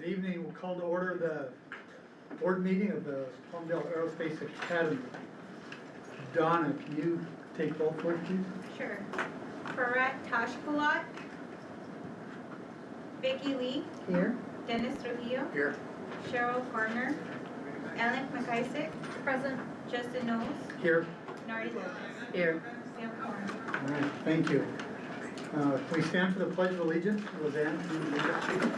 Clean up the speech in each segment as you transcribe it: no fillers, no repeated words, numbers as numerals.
Good evening. We'll call to order the board meeting of the Palmdale Aerospace Academy. Donna, can you take roll for it, please? Sure. Farak Tashkulat. Vicky Lee. Here. Dennis Trujillo. Here. Cheryl Garner. Ellen McIsaac. Present. Justin Knowles. Here. Nari Lopez. Here. Sam Horn. All right, thank you. Can we stand for the Pledge of Allegiance? Roseanne, can you lead us, please?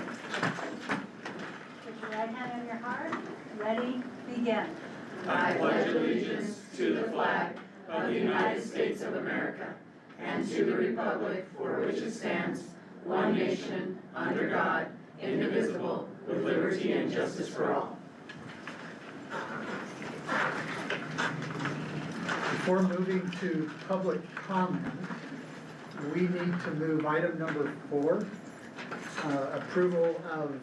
Put your right hand on your heart. Ready? Begin. I pledge allegiance to the flag of the United States of America and to the republic for which it stands, one nation, under God, indivisible, with liberty and justice for all. Before moving to public comment, we need to move item number 4, approval of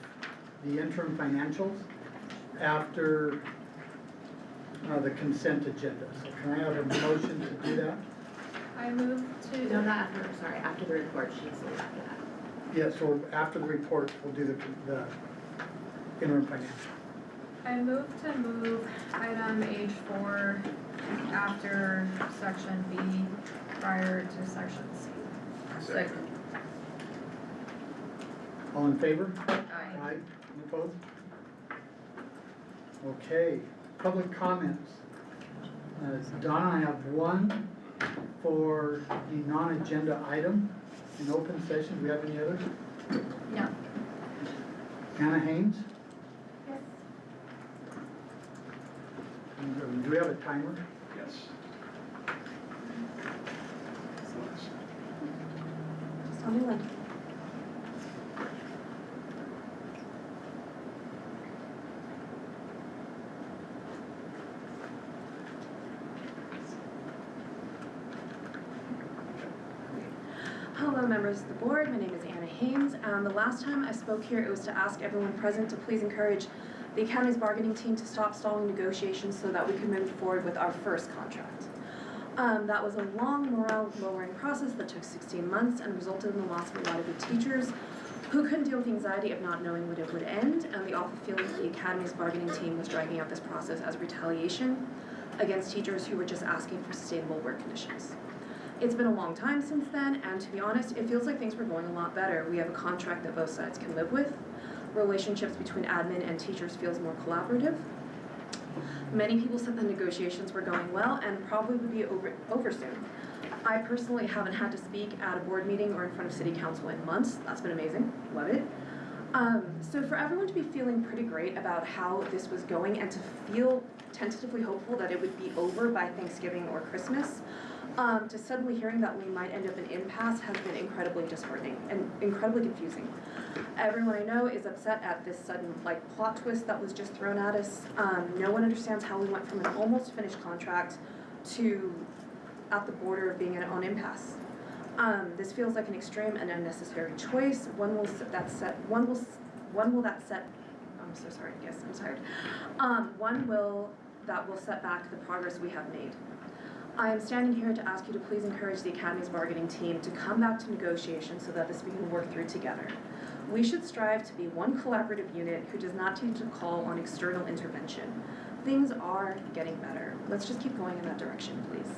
the interim financials after the consent agenda. So can I have a motion to do that? I move to. No, not after, sorry, after the report, she needs to leave after that. Yes, so after the report, we'll do the interim financial. I move to move item H4 after section B prior to section C. Second. All in favor? Aye. Any opposed? Okay, public comments. Donna, I have one for the non-agenda item in open session. Do we have any others? No. Anna Haynes? Yes. Do we have a timer? Yes. Just tell me when. Hello members of the board, my name is Anna Haynes. The last time I spoke here, it was to ask everyone present to please encourage the Academy's bargaining team to stop stalling negotiations so that we can move forward with our first contract. That was a long morale-lowering process that took 16 months and resulted in the loss of a lot of good teachers who couldn't deal with the anxiety of not knowing when it would end and the awful feeling that the Academy's bargaining team was dragging out this process as retaliation against teachers who were just asking for sustainable work conditions. It's been a long time since then, and to be honest, it feels like things were going a lot better. We have a contract that both sides can live with. Relationships between admin and teachers feels more collaborative. Many people said the negotiations were going well and probably would be over soon. I personally haven't had to speak at a board meeting or in front of city council in months. That's been amazing, love it. So for everyone to be feeling pretty great about how this was going and to feel tentatively hopeful that it would be over by Thanksgiving or Christmas, to suddenly hearing that we might end up in impasse has been incredibly disheartening and incredibly confusing. Everyone I know is upset at this sudden plot twist that was just thrown at us. No one understands how we went from an almost finished contract to at the border of being on impasse. This feels like an extreme and unnecessary choice. One will that set. I'm so sorry. Yes, I'm tired. That will set back the progress we have made. I am standing here to ask you to please encourage the Academy's bargaining team to come back to negotiations so that we can work through together. We should strive to be one collaborative unit who does not need to call on external intervention. Things are getting better. Let's just keep going in that direction, please.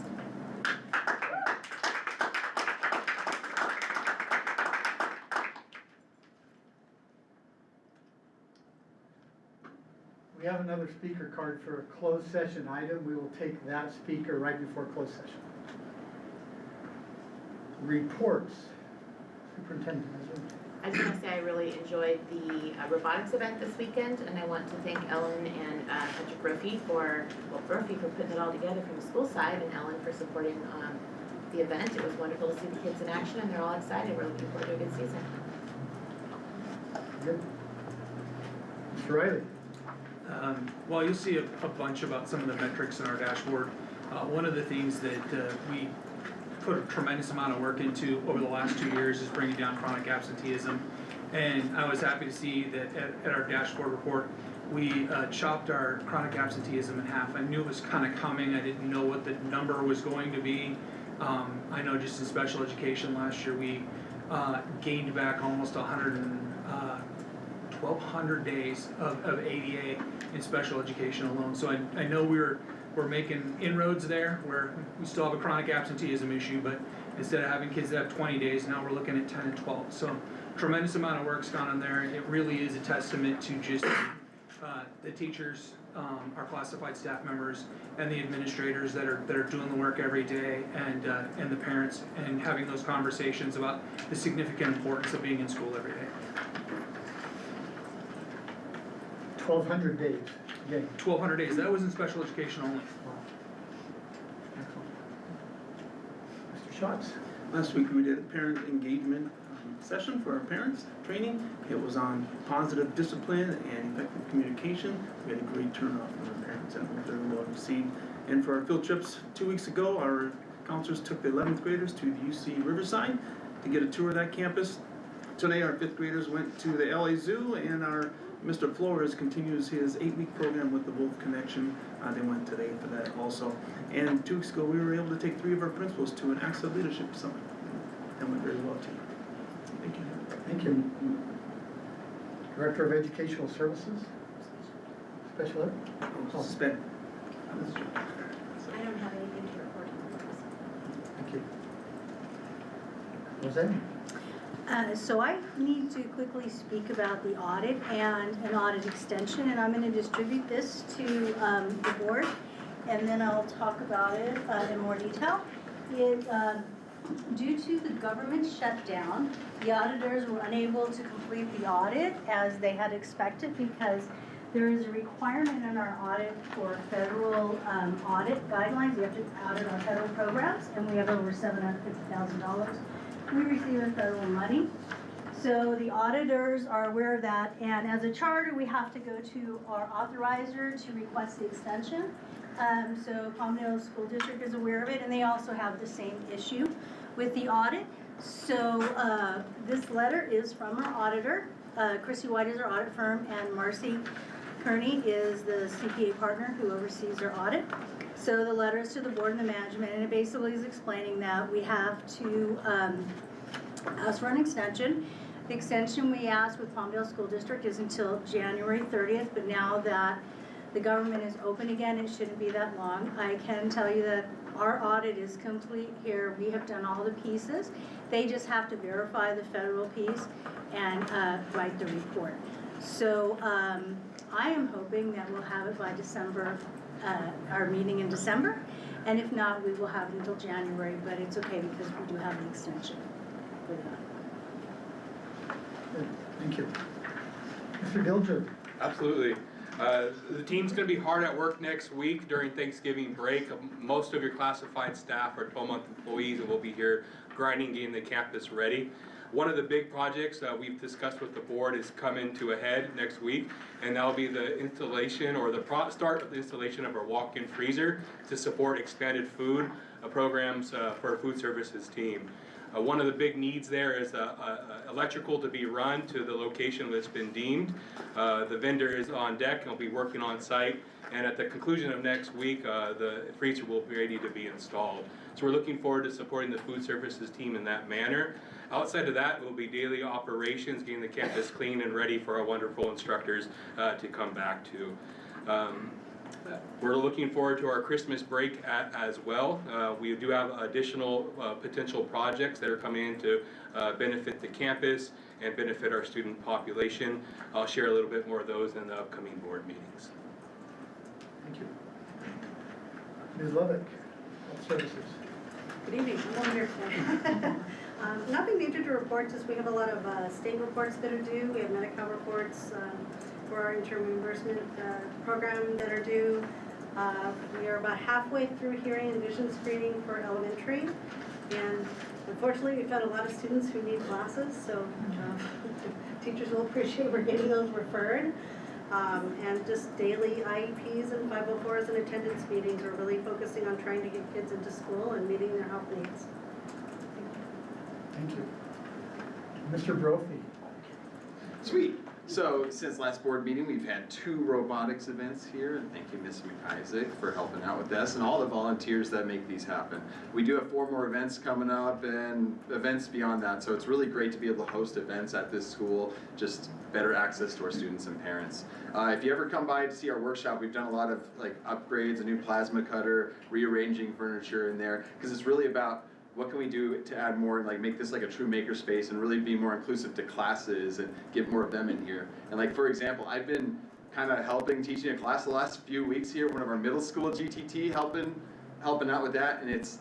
We have another speaker card for a closed session item. We will take that speaker right before closed session. Reports. Superintendent. I just want to say I really enjoyed the robotics event this weekend, and I want to thank Ellen and Patrick Brophy for putting it all together from the school side, and Ellen for supporting the event. It was wonderful to see the kids in action, and they're all excited. We're looking forward to a good season. Good. Mr. Riley. Well, you'll see a bunch about some of the metrics in our dashboard. One of the things that we put a tremendous amount of work into over the last 2 years is bringing down chronic absenteeism. And I was happy to see that at our dashboard report, we chopped our chronic absenteeism in half. I knew it was kind of coming. I didn't know what the number was going to be. I know just in special education last year, we gained back almost 120 1,200 days of ADA in special education alone. So I know we're making inroads there, where we still have a chronic absenteeism issue, but instead of having kids that have 20 days, now we're looking at 10 and 12. So tremendous amount of work's gone on there. It really is a testament to just the teachers, our classified staff members, and the administrators that are doing the work every day, and the parents, and having those conversations about the significant importance of being in school every day. 1,200 days, again. 1,200 days, that was in special education only. Mr. Schatz? Last week we did a parent engagement session for our parents training. It was on positive discipline and effective communication. We had a great turnout from our parents and was very well received. And for our field trips 2 weeks ago, our counselors took the 11th graders to the UC Riverside to get a tour of that campus. Today our 5th graders went to the LA Zoo, and our Mr. Flores continues his 8-week program with the Wolf Connection. They went today for that also. And 2 weeks ago we were able to take 3 of our principals to an Acts of Leadership Summit. That went very well too. Thank you. Thank you. Director of Educational Services? Special Ed? Spent. I don't have anything to report on this. Thank you. Roseanne? So I need to quickly speak about the audit and an audit extension, and I'm going to distribute this to the board, and then I'll talk about it in more detail. Due to the government shutdown, the auditors were unable to complete the audit as they had expected, because there is a requirement in our audit for federal audit guidelines. You have to audit our federal programs, and we have over $750,000 we receive in federal money. So the auditors are aware of that, and as a charter, we have to go to our authorizer to request the extension. So Palmdale School District is aware of it, and they also have the same issue with the audit. So this letter is from our auditor. Chrissy White is our audit firm, and Marcy Kearney is the CPA partner who oversees our audit. So the letter is to the board and the management, and it basically is explaining that we have to ask for an extension. The extension we asked with Palmdale School District is until January 30th, but now that the government is open again, it shouldn't be that long. I can tell you that our audit is complete here. We have done all the pieces. They just have to verify the federal piece and write the report. So I am hoping that we'll have it by December, our meeting in December. And if not, we will have it until January, but it's okay because we do have the extension for that. Good. Thank you. Mr. Dilger? Absolutely. The team's going to be hard at work next week during Thanksgiving break. Most of your classified staff are 12-month employees and will be here grinding, getting the campus ready. One of the big projects we've discussed with the board is coming to a head next week, and that will be the installation, or the start of the installation of our walk-in freezer to support expanded food programs for our food services team. One of the big needs there is electrical to be run to the location that's been deemed. The vendor is on deck and will be working on site, and at the conclusion of next week, the freezer will be ready to be installed. So we're looking forward to supporting the food services team in that manner. Outside of that, it will be daily operations, getting the campus clean and ready for our wonderful instructors to come back to. We're looking forward to our Christmas break as well. We do have additional potential projects that are coming in to benefit the campus and benefit our student population. I'll share a little bit more of those in the upcoming board meetings. Thank you. Ms. Lovick, Health Services. Good evening, I'm here today. Nothing major to report, just we have a lot of state reports that are due. We have Medi-Cal reports for our interim reimbursement program that are due. We are about halfway through hearing and vision screening for elementary. And unfortunately, we've had a lot of students who need classes, so teachers will appreciate we're getting those referred. And just daily IEPs and 504s and attendance meetings are really focusing on trying to get kids into school and meeting their health needs. Thank you. Mr. Brophy. Sweet. So since last board meeting, we've had 2 robotics events here, and thank you, Ms. McIsaac, for helping out with this, and all the volunteers that make these happen. We do have 4 more events coming up, and events beyond that, so it's really great to be able to host events at this school, just better access to our students and parents. If you ever come by to see our workshop, we've done a lot of like upgrades, a new plasma cutter, rearranging furniture in there, because it's really about what can we do to add more and like make this like a true maker space and really be more inclusive to classes and get more of them in here. And like, for example, I've been kind of helping teaching a class the last few weeks here, one of our middle school GTT helping out with that, and it's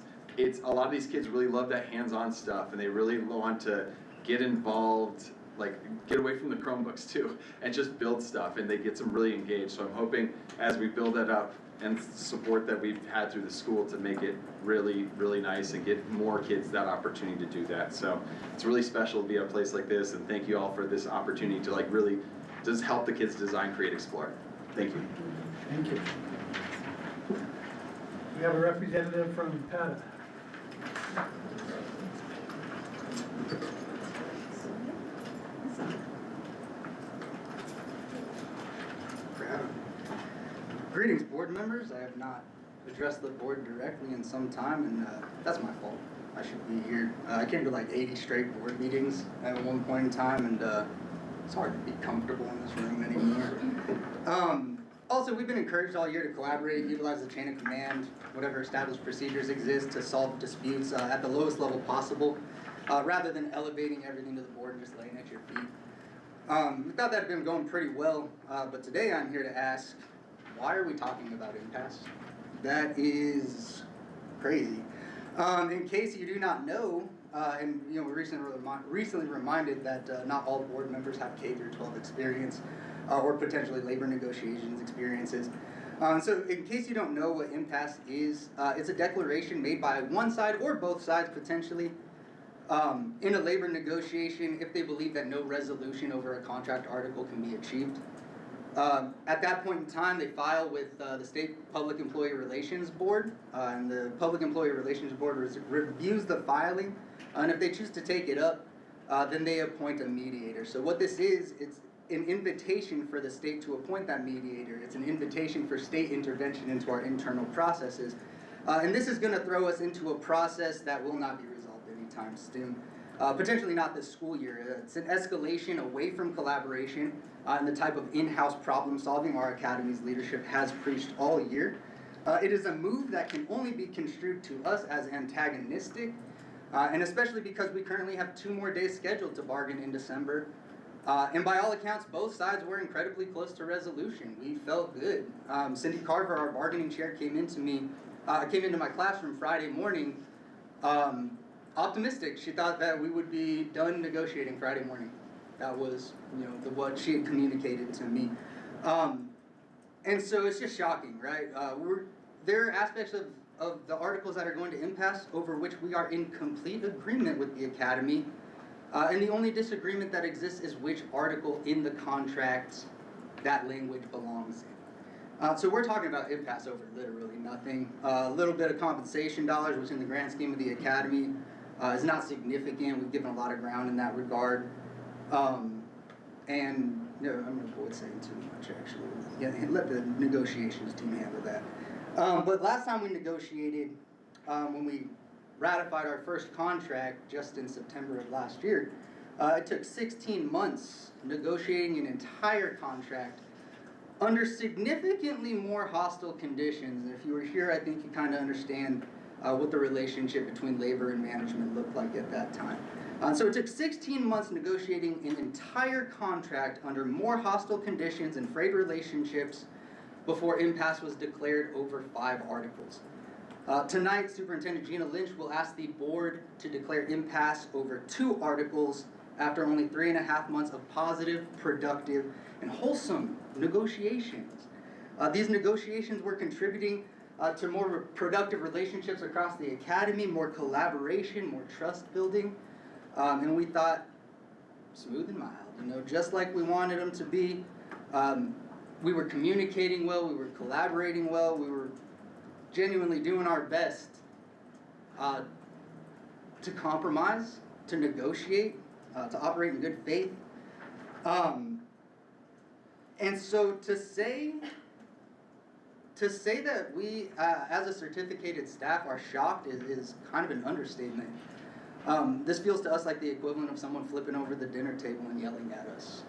a lot of these kids really love that hands-on stuff and they really want to get involved, like get away from the Chromebooks too and just build stuff, and they get some really engaged. So I'm hoping as we build that up and support that we've had through the school to make it really, really nice and get more kids that opportunity to do that. So it's really special to be at a place like this, and thank you all for this opportunity to like really just help the kids design, create, explore. Thank you. Thank you. We have a representative from PATA. Greetings, board members. I have not addressed the board directly in some time, and that's my fault. I should be here. I came to like 80 straight board meetings at one point in time, and it's hard to be comfortable in this room anymore. Also, we've been encouraged all year to collaborate, utilize the chain of command, whatever established procedures exist to solve disputes at the lowest level possible, rather than elevating everything to the board and just laying at your feet. We thought that had been going pretty well, but today I'm here to ask, why are we talking about impasse? That is crazy. In case you do not know, and we recently reminded that not all board members have K-12 experience or potentially labor negotiations experiences. So in case you don't know what impasse is, it's a declaration made by one side or both sides potentially in a labor negotiation if they believe that no resolution over a contract article can be achieved. At that point in time, they file with the State Public Employee Relations Board, and the Public Employee Relations Board reviews the filing, and if they choose to take it up, then they appoint a mediator. So what this is, it's an invitation for the state to appoint that mediator. It's an invitation for state intervention into our internal processes. And this is going to throw us into a process that will not be resolved anytime soon. Potentially not this school year. It's an escalation away from collaboration and the type of in-house problem solving our academy's leadership has preached all year. It is a move that can only be construed to us as antagonistic, and especially because we currently have 2 more days scheduled to bargain in December. And by all accounts, both sides were incredibly close to resolution. We felt good. Cindy Carver, our bargaining chair, came into my classroom Friday morning optimistic. She thought that we would be done negotiating Friday morning. That was, what she had communicated to me. And so it's just shocking, right? There are aspects of the articles that are going to impasse over which we are in complete agreement with the academy. And the only disagreement that exists is which article in the contract that language belongs in. So we're talking about impasse over literally nothing. A little bit of compensation dollars, which in the grand scheme of the academy is not significant. We've given a lot of ground in that regard. And I'm going to avoid saying too much, actually. Yeah, let the negotiations team handle that. But last time we negotiated, when we ratified our first contract just in September of last year, it took 16 months negotiating an entire contract under significantly more hostile conditions. And if you were here, I think you kind of understand what the relationship between labor and management looked like at that time. So it took 16 months negotiating an entire contract under more hostile conditions and frayed relationships before impasse was declared over 5 articles. Tonight, Superintendent Gina Lynch will ask the board to declare impasse over 2 articles after only 3.5 months of positive, productive, and wholesome negotiations. These negotiations were contributing to more productive relationships across the academy, more collaboration, more trust building, and we thought smooth and mild, just like we wanted them to be. We were communicating well, we were collaborating well, we were genuinely doing our best to compromise, to negotiate, to operate in good faith. And so to say that we, as a certificated staff, are shocked is kind of an understatement. This feels to us like the equivalent of someone flipping over the dinner table and yelling at us.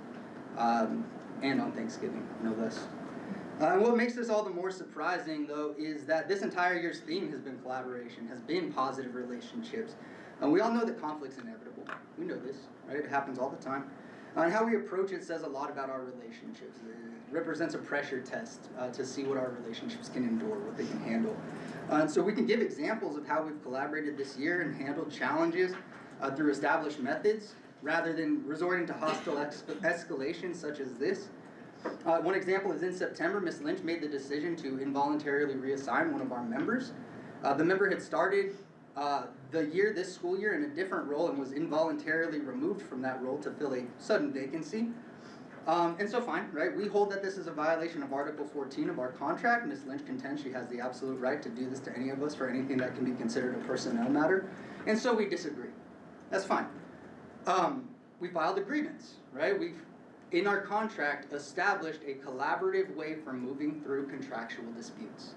And on Thanksgiving, no less. What makes this all the more surprising, though, is that this entire year's theme has been collaboration, has been positive relationships. And we all know that conflict's inevitable. We know this, right? It happens all the time. And how we approach it says a lot about our relationships. It represents a pressure test to see what our relationships can endure, what they can handle. And so we can give examples of how we've collaborated this year and handled challenges through established methods, rather than resorting to hostile escalation such as this. One example is in September, Ms. Lynch made the decision to involuntarily reassign one of our members. The member had started this school year in a different role and was involuntarily removed from that role to fill a sudden vacancy. And so fine, right? We hold that this is a violation of Article 14 of our contract. Ms. Lynch contends she has the absolute right to do this to any of us for anything that can be considered a personnel matter. And so we disagree. That's fine. We filed a grievance, right? We've, in our contract, established a collaborative way for moving through contractual disputes.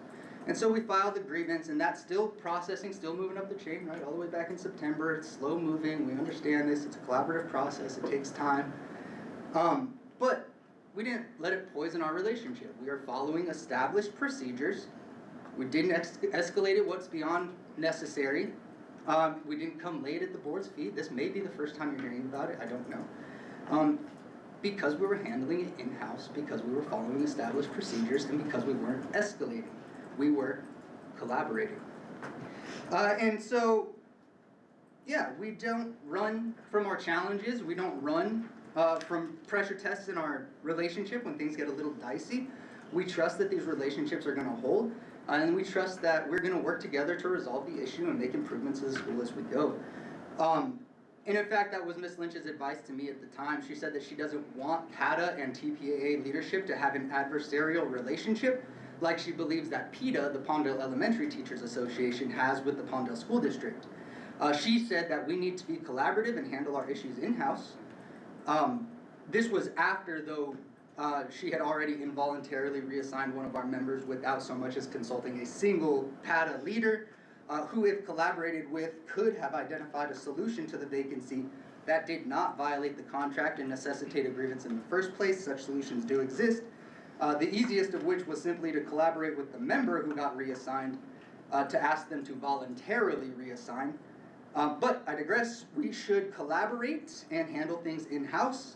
And so we filed the grievance, and that's still processing, still moving up the chain, right? All the way back in September. It's slow moving. We understand this. It's a collaborative process. It takes time. But we didn't let it poison our relationship. We are following established procedures. We didn't escalate it what's beyond necessary. We didn't come late at the board's feet. This may be the first time you're hearing about it. I don't know. Because we were handling it in-house, because we were following established procedures, and because we weren't escalating. We were collaborating. And so, yeah, we don't run from our challenges. We don't run from pressure tests in our relationship when things get a little dicey. We trust that these relationships are going to hold, and we trust that we're going to work together to resolve the issue and make improvements as school as we go. And in fact, that was Ms. Lynch's advice to me at the time. She said that she doesn't want PATA and TPAA leadership to have an adversarial relationship like she believes that PETA, the Palmdale Elementary Teachers Association, has with the Palmdale School District. She said that we need to be collaborative and handle our issues in-house. This was after, though, she had already involuntarily reassigned one of our members without so much as consulting a single PATA leader, who, if collaborated with, could have identified a solution to the vacancy that did not violate the contract and necessitate a grievance in the first place. Such solutions do exist. The easiest of which was simply to collaborate with the member who got reassigned to ask them to voluntarily reassign. But I digress. We should collaborate and handle things in-house.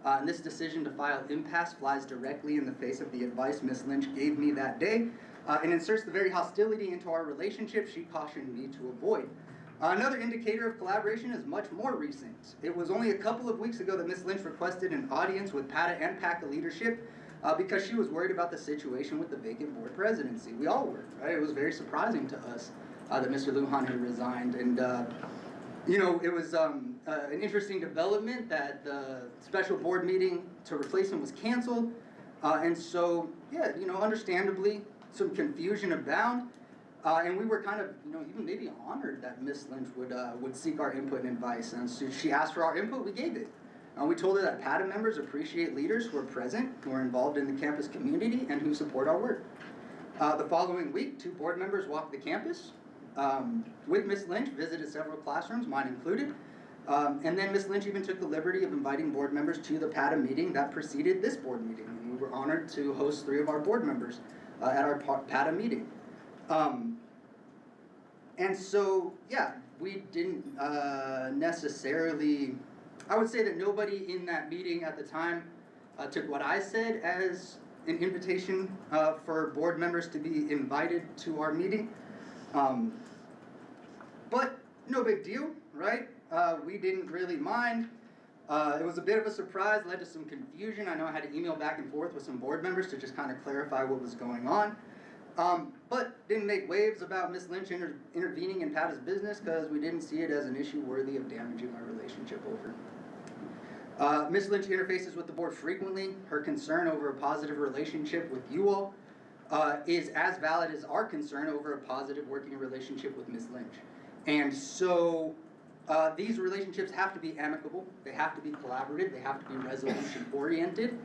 And this decision to file impasse flies directly in the face of the advice Ms. Lynch gave me that day and inserts the very hostility into our relationship she cautioned me to avoid. Another indicator of collaboration is much more recent. It was only a couple of weeks ago that Ms. Lynch requested an audience with PATA and PACA leadership because she was worried about the situation with the vacant board presidency. We all were, right? It was very surprising to us that Mr. Lujan had resigned. And, you know, it was an interesting development that the special board meeting to replace him was canceled. And so, yeah, you know, understandably, some confusion abound. And we were kind of, you know, even maybe honored that Ms. Lynch would seek our input and advice. And so she asked for our input, we gave it. We told her that PATA members appreciate leaders who are present, who are involved in the campus community, and who support our work. The following week, 2 board members walked the campus with Ms. Lynch, visited several classrooms, mine included. And then Ms. Lynch even took the liberty of inviting board members to the PATA meeting that preceded this board meeting. And we were honored to host 3 of our board members at our PATA meeting. And so, yeah, we didn't necessarily, I would say that nobody in that meeting at the time took what I said as an invitation for board members to be invited to our meeting. But no big deal, right? We didn't really mind. It was a bit of a surprise, led to some confusion. I know I had to email back and forth with some board members to just kind of clarify what was going on. But didn't make waves about Ms. Lynch intervening in PATA's business because we didn't see it as an issue worthy of damaging our relationship over. Ms. Lynch interfaces with the board frequently. Her concern over a positive relationship with you all is as valid as our concern over a positive working relationship with Ms. Lynch. And so these relationships have to be amicable, they have to be collaborative, they have to be resolution oriented.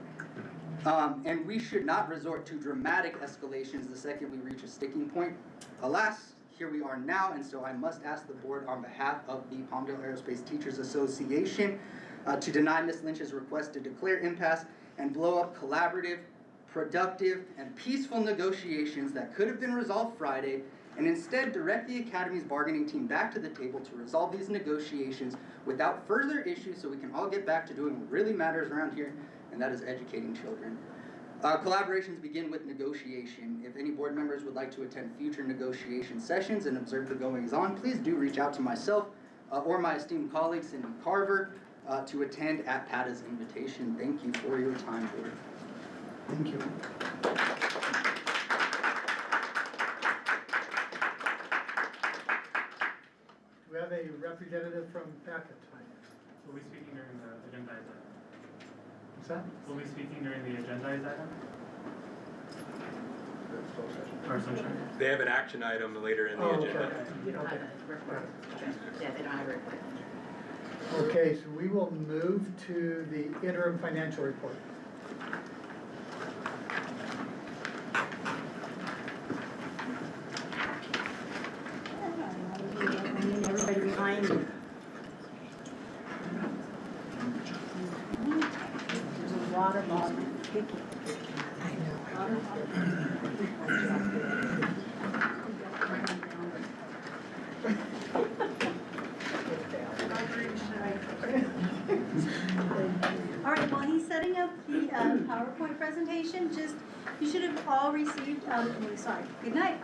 And we should not resort to dramatic escalations the second we reach a sticking point. Alas, here we are now, and so I must ask the board on behalf of the Palmdale Aerospace Teachers Association to deny Ms. Lynch's request to declare impasse and blow up collaborative, productive, and peaceful negotiations that could have been resolved Friday, and instead direct the Academy's bargaining team back to the table to resolve these negotiations without further issues so we can all get back to doing what really matters around here, and that is educating children. Collaborations begin with negotiation. If any board members would like to attend future negotiation sessions and observe the goings-on, please do reach out to myself or my esteemed colleague Cindy Carver to attend at PATA's invitation. Thank you for your time, board. Thank you. Do we have a representative from PACA tonight? Will we be speaking during the agendized item? What's that? Will we be speaking during the agendized item? Or sunshine? They have an action item later in the Oh, agenda. okay. We don't have a report. Yeah, they don't have a report. Okay, so we will move to the interim financial report. Everybody behind me. There's a water bottle. All right, while he's setting up the PowerPoint presentation, you should have all received, good night,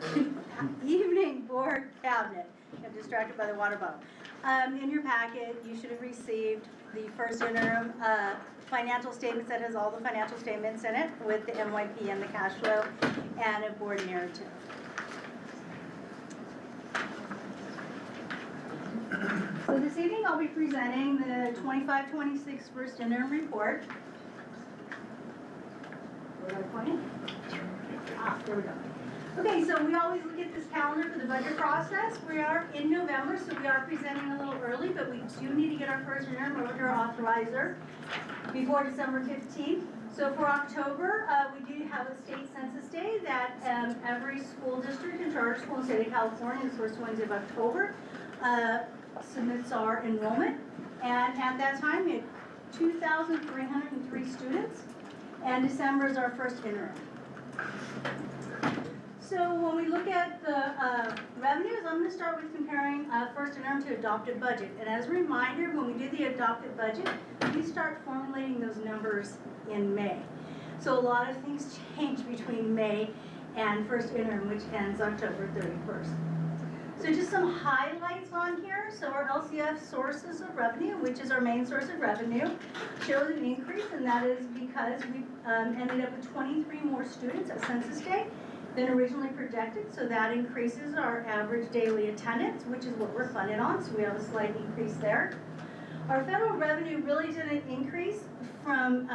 evening board cabinet. I'm distracted by the water bottle. In your packet, you should have received the first interim financial statements that has all the financial statements in it with the MYP and the cash flow and a board narrative. So this evening I'll be presenting the 25-26 first interim report. Where do I point it? There we go. Okay, so we always look at this calendar for the budget process. We are in November, so we are presenting a little early, but we do need to get our first interim over to our authorizer before December 15th. So for October, we do have a state census day that every school district and charter school in the state of California, the first Wednesday of October, submits our enrollment. And at that time, we had 2,303 students, and December is our first interim. So when we look at the revenues, I'm going to start with comparing first interim to adopted budget. And as a reminder, when we do the adopted budget, we start formulating those numbers in May. So a lot of things change between May and first interim, which ends October 31st. So just some highlights on here. So our LCF sources of revenue, which is our main source of revenue, shows an increase, and that is because we ended up with 23 more students at Census Day than originally projected, so that increases our average daily attendance, which is what we're funded on, so we have a slight increase there. Our federal revenue really didn't increase from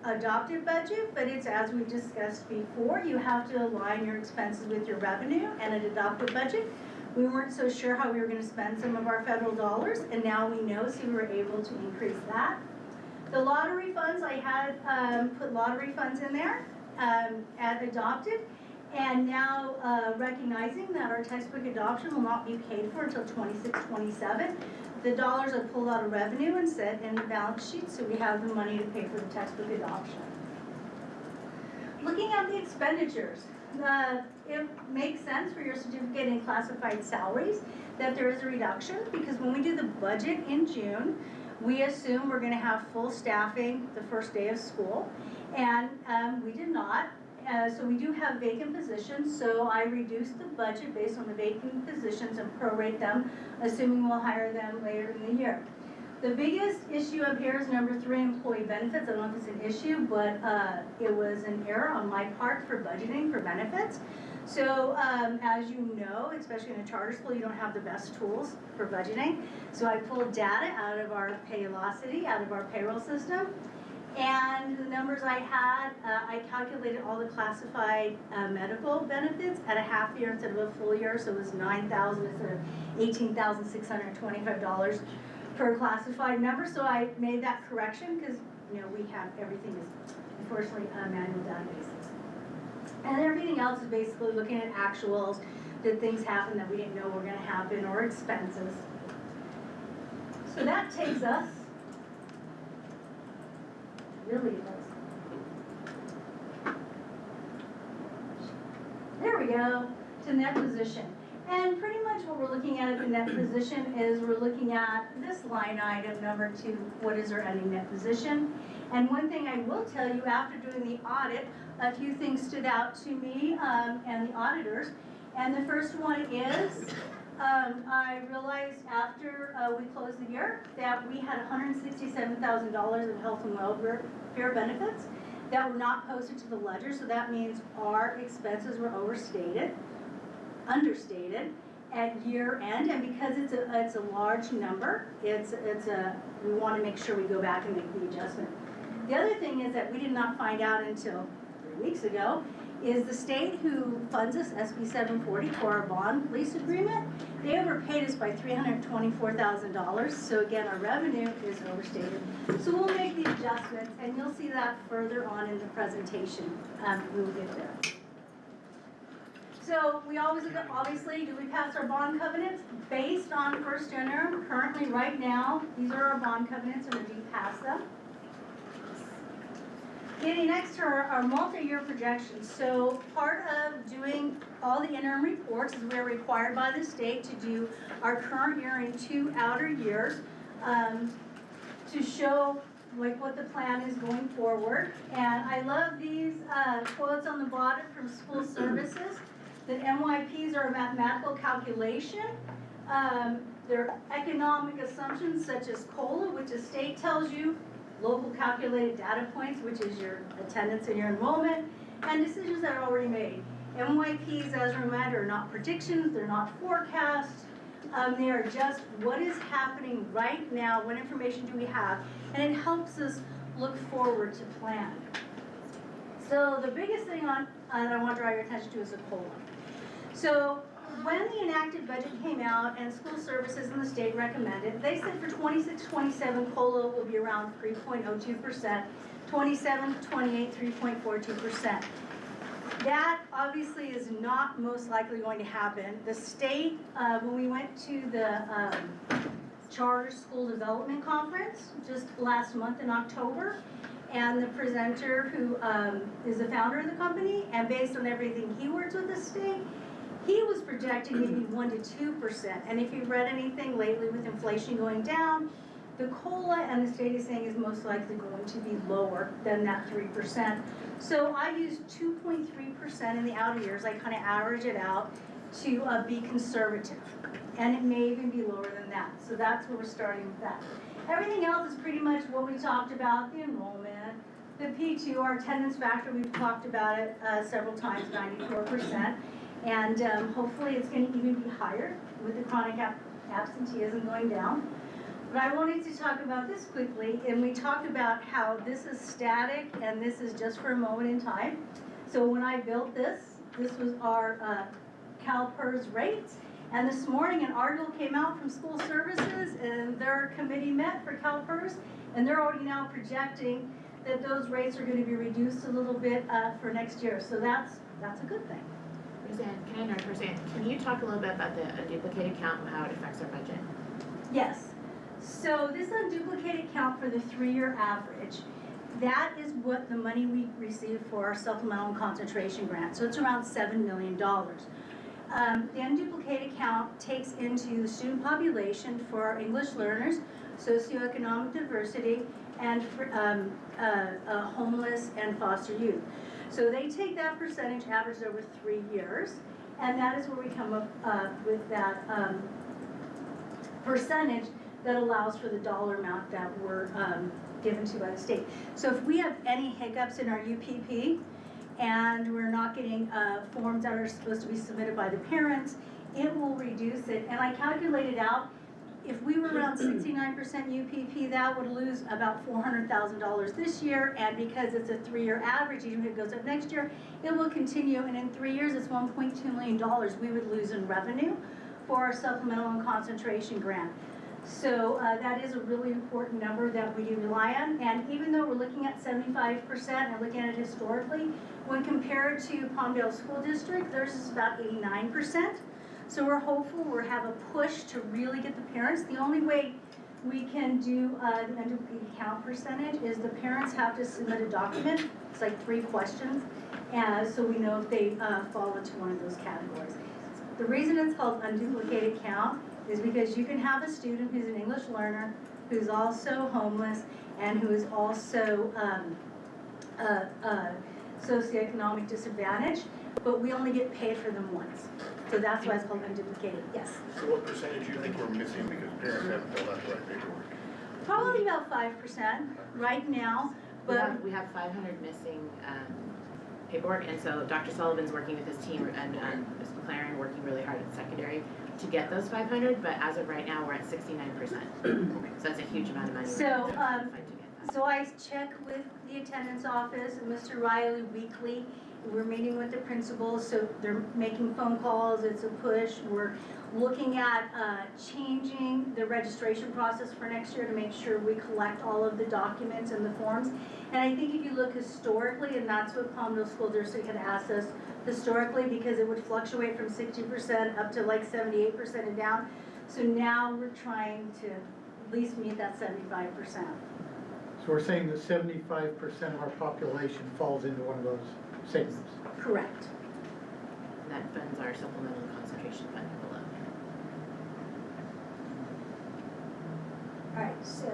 adopted budget, but it's as we discussed before, you have to align your expenses with your revenue, and an adopted budget, we weren't so sure how we were going to spend some of our federal dollars, and now we know, so we were able to increase that. The lottery funds, I had put lottery funds in there at adopted, and now recognizing that our textbook adoption will not be paid for until 26-27, the dollars are pulled out of revenue and set in the balance sheet, so we have the money to pay for the textbook adoption. Looking at the expenditures, it makes sense for your certificate and classified salaries that there is a reduction, because when we do the budget in June, we assume we're going to have full staffing the first day of school, and we did not. So we do have vacant positions, so I reduced the budget based on the vacant positions and prorate them, assuming we'll hire them later in the year. The biggest issue up here is number 3, employee benefits. I don't know if it's an issue, but it was an error on my part for budgeting for benefits. So as you know, especially in a charter school, you don't have the best tools for budgeting. So I pulled data out of our Paylocity, out of our payroll system. And the numbers I had, I calculated all the classified medical benefits at a half year instead of a full year, so it was $9,000 instead of $18,625 per classified member. So I made that correction because we have everything is unfortunately, manual databases. And everything else is basically looking at actuals, did things happen that we didn't know were gonna happen, or expenses. So that takes us, really it does. There we go, to net position. And pretty much what we're looking at the net position is we're looking at this line item, number 2, what is our ending net position? And one thing I will tell you, after doing the audit, a few things stood out to me and the auditors. And the first one is, I realized after we closed the year that we had $167,000 of health and welfare benefits that were not posted to the ledger. So that means our expenses were understated at year end. And because it's a large number, we want to make sure we go back and make the adjustment. The other thing is that we did not find out until 3 weeks ago is the state who funds us, SB 740, for our bond lease agreement, they overpaid us by $324,000. So again, our revenue is overstated. So we'll make the adjustments, and you'll see that further on in the presentation. We'll get there. So we obviously, do we pass our bond covenants? Based on first interim, currently right now, these are our bond covenants, and we do pass them. Getting next to our multi-year projections. So part of doing all the interim reports is we're required by the state to do our current year and 2 outer years to show like what the plan is going forward. And I love these quotes on the bottom from school services, that MYPs are a mathematical calculation. They're economic assumptions such as COLA, which the state tells you, local calculated data points, which is your attendance and your enrollment, and decisions that are already made. MYPs, as a reminder, are not predictions, they're not forecasts, they are just what is happening right now, what information do we have, and it helps us look forward to plan. So the biggest thing I want to draw your attention to is the COLA. So when the enacted budget came out and school services in the state recommended, they said for 26-27 COLA will be around 3.02%, 27-28 3.42%. That obviously is not most likely going to happen. The state, when we went to the Charter School Development Conference just last month in October, and the presenter who is the founder of the company, and based on everything he works with the state, he was projecting maybe 1 to 2%. And if you've read anything lately with inflation going down, the COLA and the state is saying is most likely going to be lower than that 3%. So I used 2.3% in the outer years. I kind of average it out to be conservative. And it may even be lower than that. So that's where we're starting with that. Everything else is pretty much what we talked about, the enrollment, the P2, our attendance factor, we've talked about it several times, 94%. And hopefully it's going to even be higher with the chronic absenteeism going down. But I wanted to talk about this quickly, and we talked about how this is static and this is just for a moment in time. So when I built this was our CalPERS rates. And this morning an article came out from school services, and their committee met for CalPERS, and they're already now projecting that those rates are going to be reduced a little bit for next year. So that's a good thing. Roseanne, can I interrupt for a second? Can you talk a little bit about the unduplicated count and how it affects our budget? Yes. So this unduplicated count for the 3-year average, that is what the money we receive for our supplemental and concentration grant. So it's around $7 million. The unduplicated count takes into the student population for our English learners, socioeconomic diversity, and homeless and foster youth. So they take that percentage averaged over 3 years, and that is where we come up with that percentage that allows for the dollar amount that we're given to by the state. So if we have any hiccups in our UPP, and we're not getting forms that are supposed to be submitted by the parents, it will reduce it. And I calculated out, if we were around 69% UPP, that would lose about $400,000 this year, and because it's a 3-year average, even if it goes up next year, it will continue, and in 3 years, it's $1.2 million we would lose in revenue for our supplemental and concentration grant. So that is a really important number that we do rely on. And even though we're looking at 75% and looking at it historically, when compared to Palmdale School District, theirs is about 89%. So we're hopeful we'll have a push to really get the parents. The only way we can do the unduplicated count percentage is the parents have to submit a document. It's like 3 questions. And so we know if they fall into one of those categories. The reason it's called unduplicated count is because you can have a student who's an English learner, who's also homeless, and who is also socioeconomic disadvantage, but we only get paid for them once. So that's why it's called unduplicated, yes. So what percentage do you think we're missing because parents haven't filled out the right paperwork? Probably about 5% right now, but We have 500 missing paperwork, and so Dr. Sullivan's working with his team and Ms. McLaren working really hard at secondary to get those 500, but as of right now, we're at 69%. So that's a huge amount of money. So, we're gonna have to fight to get that. so I check with the attendance office and Mr. Riley weekly. We're meeting with the principals, so they're making phone calls, it's a push. We're looking at changing the registration process for next year to make sure we collect all of the documents and the forms. And I think if you look historically, and that's what Palmdale School District had asked us historically, because it would fluctuate from 60% up to like 78% and down. So now we're trying to at least meet that 75%. So we're saying that 75% of our population falls into one of those segments. Correct. And that funds our supplemental concentration fund below. All right, so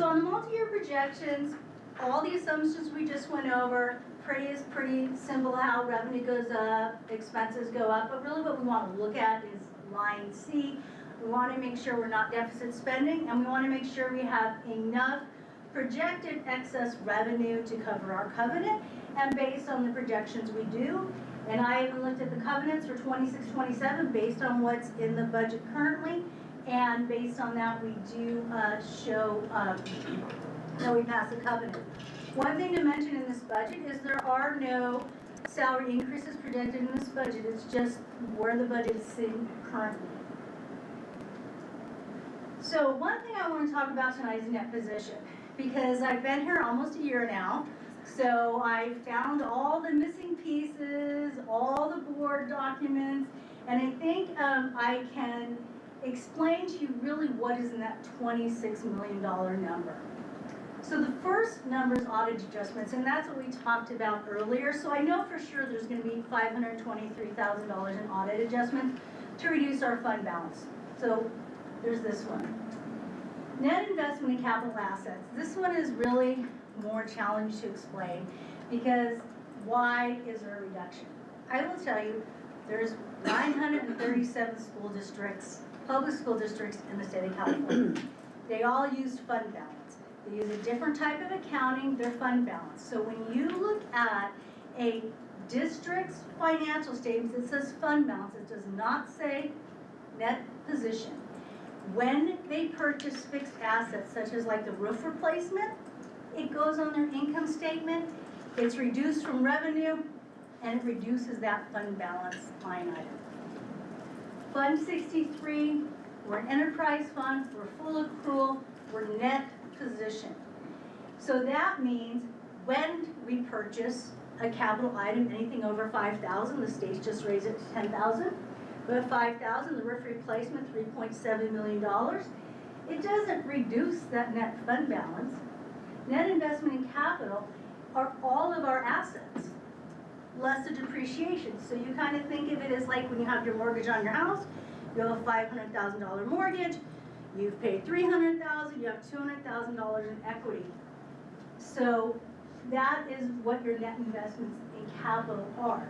on the multi-year projections, all the assumptions we just went over, pretty simple how revenue goes up, expenses go up, but really what we want to look at is line C. We want to make sure we're not deficit spending, and we want to make sure we have enough projected excess revenue to cover our covenant, and based on the projections we do, and I even looked at the covenants for 26-27 based on what's in the budget currently, and based on that we do show that we pass the covenant. One thing to mention in this budget is there are no salary increases projected in this budget, it's just where the budget is sitting currently. So one thing I want to talk about tonight is net position, because I've been here almost a year now, so I found all the missing pieces, all the board documents, and I think I can explain to you really what is in that $26 million number. So the first number is audit adjustments, and that's what we talked about earlier. So I know for sure there's going to be $523,000 in audit adjustments to reduce our fund balance. So there's this one. Net investment in capital assets. This one is really more challenging to explain because why is there a reduction? I will tell you, there's 937 school districts, public school districts in the state of California. They all use fund balance. They use a different type of accounting, their fund balance. So when you look at a district's financial statements, it says fund balance. It does not say net position. When they purchase fixed assets, such as like the roof replacement, it goes on their income statement, it's reduced from revenue, and it reduces that fund balance line item. Fund 63, we're an enterprise fund, we're full accrual, we're net position. So that means when we purchase a capital item, anything over $5,000, the states just raise it to $10,000. But at $5,000, the roof replacement, $3.7 million. It doesn't reduce that net fund balance. Net investment in capital are all of our assets, less the depreciation. So you kind of think of it as like when you have your mortgage on your house, you have a $500,000 mortgage, you've paid $300,000, you have $200,000 in equity. So that is what your net investments in capital are.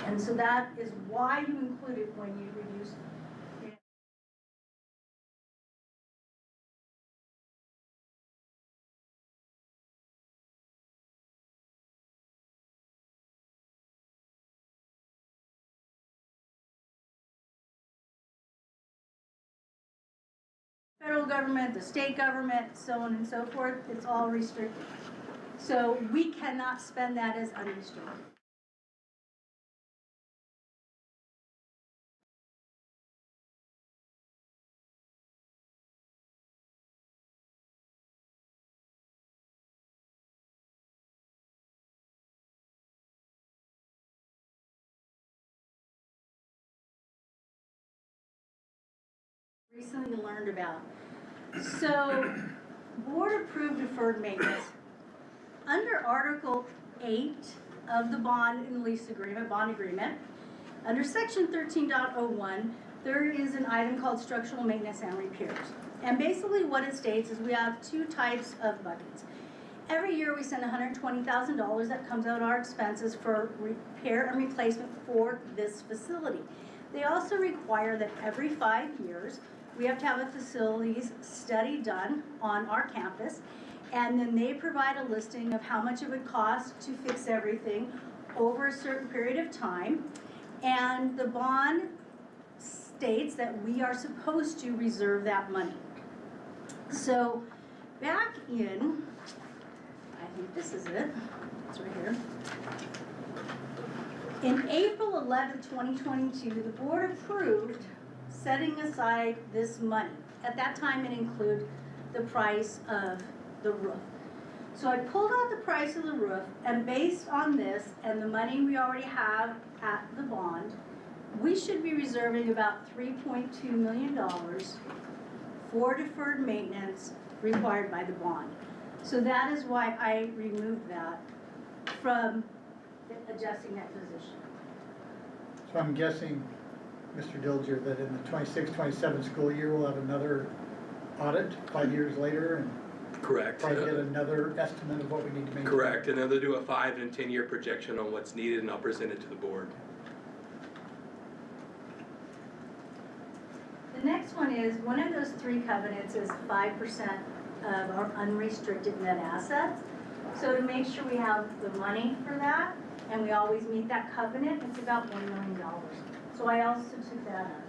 And so that is why you include it when you reduce. Federal government, the state government, so on and so forth, it's all restricted. So we cannot spend that as unrestricted. recently learned about. So, board approved deferred maintenance. Under Article 8 of the bond and lease agreement, bond agreement, under section 13.01, there is an item called structural maintenance and repairs. And basically what it states is we have two types of buckets. Every year we send $120,000 that comes out of our expenses for repair and replacement for this facility. They also require that every 5 years we have to have a facilities study done on our campus, and then they provide a listing of how much it would cost to fix everything over a certain period of time. And the bond states that we are supposed to reserve that money. So back in, I think this is it, it's right here. In April 11, 2022, the board approved setting aside this money. At that time, it included the price of the roof. So I pulled out the price of the roof, and based on this and the money we already have at the bond, we should be reserving about $3.2 million for deferred maintenance required by the bond. So that is why I removed that from adjusting that position. So I'm guessing, Mr. Dilger, that in the 26-27 school year, we'll have another audit 5 years later and Correct. probably get another estimate of what we need to make. Correct, and then they'll do a 5 and 10 year projection on what's needed, and I'll present it to the board. The next one is, one of those three covenants is 5% of our unrestricted net assets. So to make sure we have the money for that, and we always meet that covenant, it's about $1 million. So I also took that up.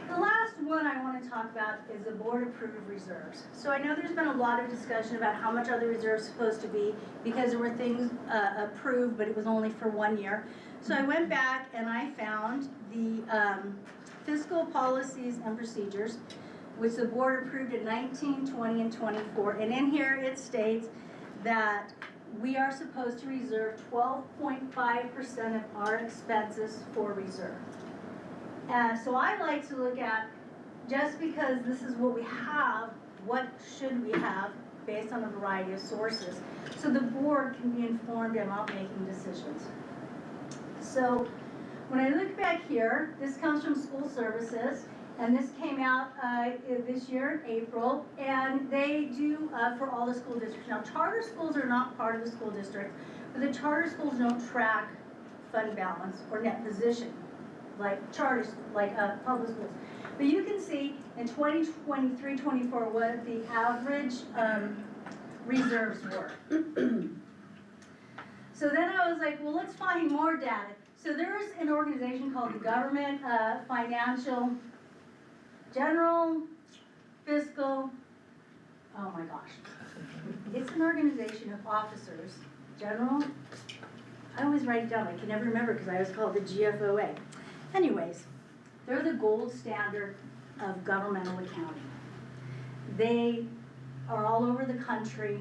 The last one I want to talk about is the board-approved reserves. So I know there's been a lot of discussion about how much are the reserves supposed to be, because there were things approved, but it was only for 1 year. So I went back and I found the fiscal policies and procedures, which the board approved in 19, 20, and 24. And in here it states that we are supposed to reserve 12.5% of our expenses for reserve. So I like to look at, just because this is what we have, what should we have based on a variety of sources, so the board can be informed about making decisions. So when I look back here, this comes from school services, and this came out this year in April, and they do for all the school districts. Now, charter schools are not part of the school district, but the charter schools don't track fund balance or net position like charter, like public schools. But you can see in 2023-24 what the average reserves were. So then I was like, well, let's find more data. So there's an organization called the Government Financial General Fiscal, oh my gosh. It's an organization of officers, general, I always write it down, I can never remember because I always call it the GFOA. Anyways, they're the gold standard of governmental accounting. They are all over the country,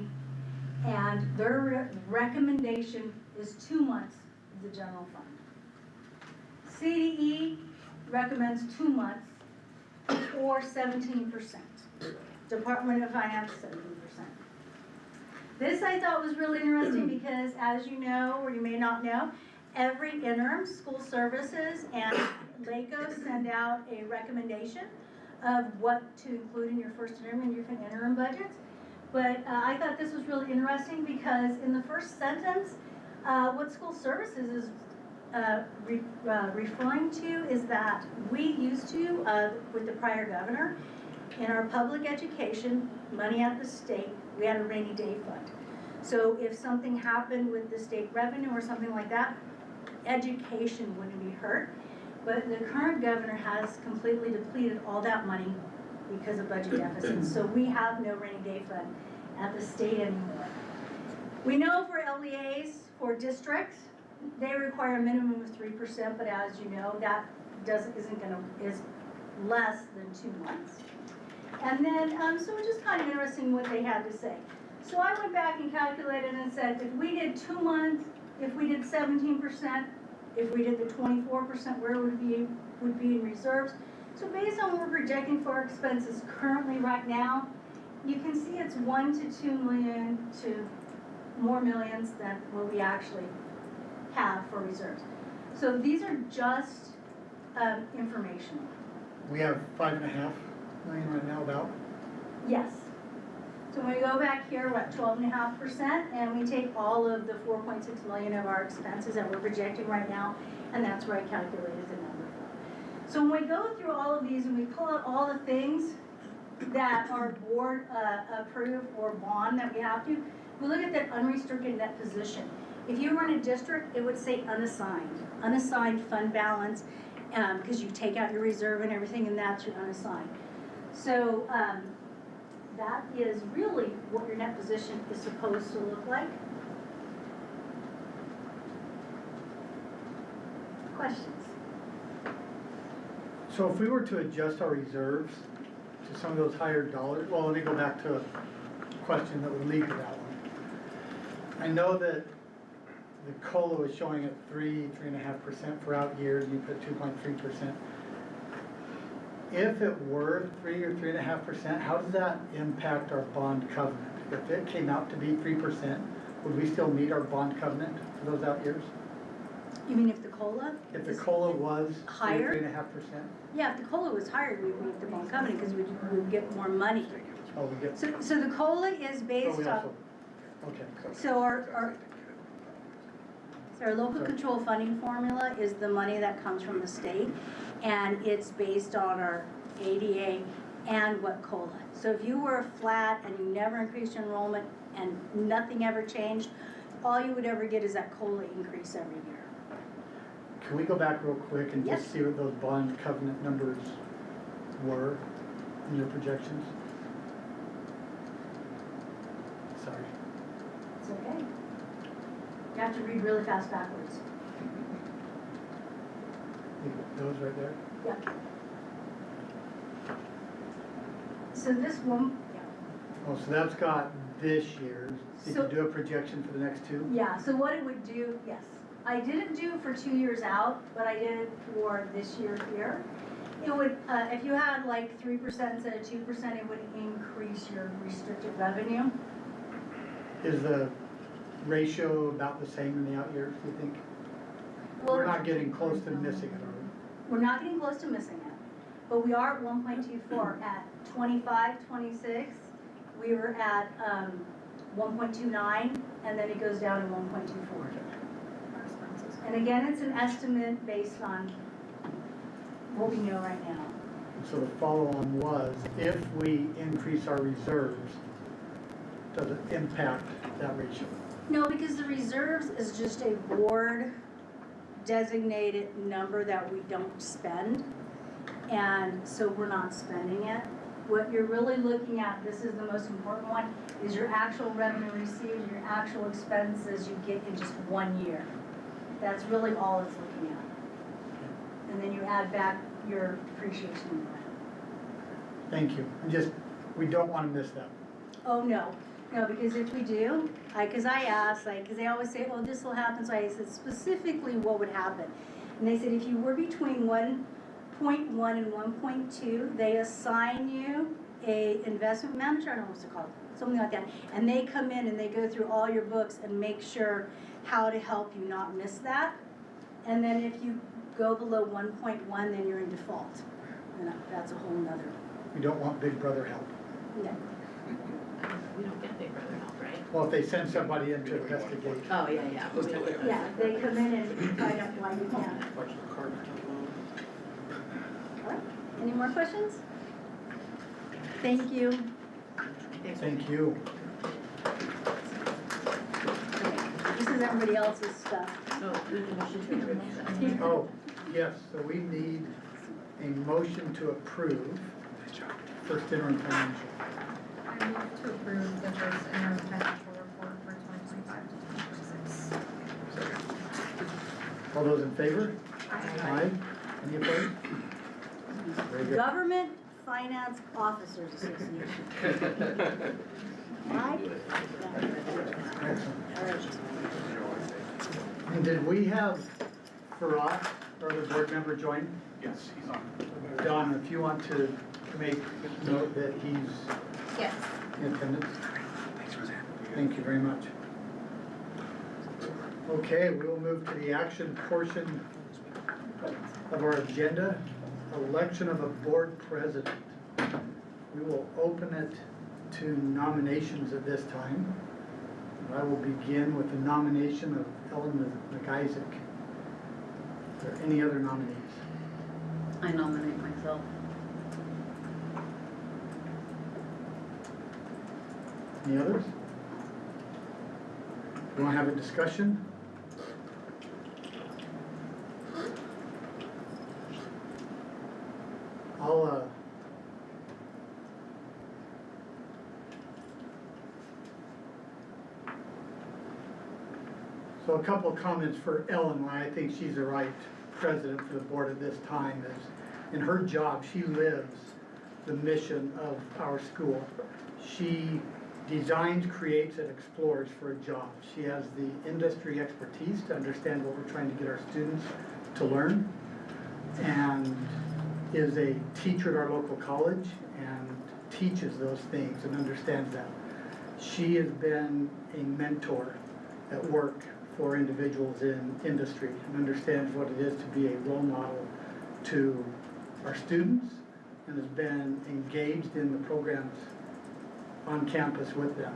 and their recommendation is 2 months of the general fund. CDE recommends 2 months or 17%. Department of Finance, 17%. This I thought was really interesting because, as you know, or you may not know, every interim, school services and LACO send out a recommendation of what to include in your first interim and your interim budgets. But I thought this was really interesting because in the first sentence, what school services is referring to is that we used to, with the prior governor, in our public education, money at the state, we had a rainy day fund. So if something happened with the state revenue or something like that, education wouldn't be hurt. But the current governor has completely depleted all that money because of budget deficits. So we have no rainy day fund at the state anymore. We know for LEAs, for districts, they require a minimum of 3%, but as you know, that is less than 2 months. And then, so it's just kind of interesting what they had to say. So I went back and calculated and said, if we did 2 months, if we did 17%, if we did the 24%, where would be in reserves? So based on what we're projecting for our expenses currently right now, you can see it's 1 to 2 million to more millions than what we actually have for reserves. So these are just informational. We have 5.5 million right now about. Yes. So when we go back here, we're at 12.5%, and we take all of the 4.6 million of our expenses that we're projecting right now, and that's where I calculated the number from. So when we go through all of these and we pull out all the things that are board approved or bond that we have to, we look at that unrestricted net position. If you were in a district, it would say unassigned fund balance, because you take out your reserve and everything, and that's your unassigned. So that is really what your net position is supposed to look like. Questions? So if we were to adjust our reserves to some of those higher dollars, well, let me go back to a question that would lead to that one. I know that the COLA was showing at 3.5% for out years, and you put 2.3%. If it were 3 or 3.5%, how does that impact our bond covenant? If it came out to be 3%, would we still meet our bond covenant for those out years? You mean if the COLA? If the COLA was higher? 3.5%? Yeah, if the COLA was higher, we would meet the bond covenant because we would get more money. Oh, we get. So the COLA is Oh, based we on, also, okay. so our local control funding formula is the money that comes from the state, and it's based on our ADA and what COLA. So if you were flat and you never increased your enrollment and nothing ever changed, all you would ever get is that COLA increase every year. Can we go back real quick and Yes. just see what those bond covenant numbers were in your projections? Sorry. It's okay. You have to read really fast backwards. Those right there? Yep. So this one, Oh, so that's got this year's. Did So- you do a projection for the next two? yeah, so what it would do, yes. I didn't do for 2 years out, but I did for this year here. It would, if you had like 3% instead of 2%, it would increase your restricted revenue. Is the ratio about the same in the out years, do you think? Well, We're not getting close to missing it, are We're not getting close to missing it, but we are at 1.24. At 25, 26, we were at 1.29, and then it goes down to 1.24. And again, it's an estimate based on what we know right now. we? So the follow-on was, if we increase our reserves, does it impact that ratio? No, because the reserves is just a board designated number that we don't spend. And so we're not spending it. What you're really looking at, this is the most important one, is your actual revenue received, your actual expenses you get in just 1 year. That's really all it's looking at. And then you add back your depreciation and rent. Thank you. We don't want to miss that. Oh, no, because if we do, because I asked, because they always say, oh, this will happen, so I said specifically what would happen. And they said if you were between 1.1 and 1.2, they assign you a investment manager, I don't know what's it called, something like that. And they come in and they go through all your books and make sure how to help you not miss that. And then if you go below 1.1, then you're in default. And that's a whole nother. We don't want Big Brother help. No. We don't get Big Brother help, right? Well, if they send somebody in to investigate. Oh, yeah, yeah. but we don't get those. Yeah, they come in and find out why you can't. All right, any more questions? Thank you. Thank you. Okay, this is everybody else's stuff. So we need a motion to approve that. Oh, yes, so we need a motion to approve first interim financial. I move to approve the first interim financial report for 2025 to 2026. All those in favor? Aye. Any opposed? Very good. Government Finance Officers Association. Mike? Excellent. And did we have Farah our other board member join? Yes, he's on. Donna, if you want to make note that he's Yes. in attendance. Thank you very much. Okay, we will move to the action portion of our agenda, election of a board president. We will open it to nominations at this time. And I will begin with the nomination of Ellen McIsaac. Are there any other nominees? I nominate myself. Any others? You want to have a discussion? So a couple of comments for Ellen, why I think she's the right president for the board at this time is, in her job, she lives the mission of our school. She designs, creates, and explores for a job. She has the industry expertise to understand what we're trying to get our students to learn, and is a teacher at our local college and teaches those things and understands that. She has been a mentor at work for individuals in industry and understands what it is to be a role model to our students, and has been engaged in the programs on campus with them.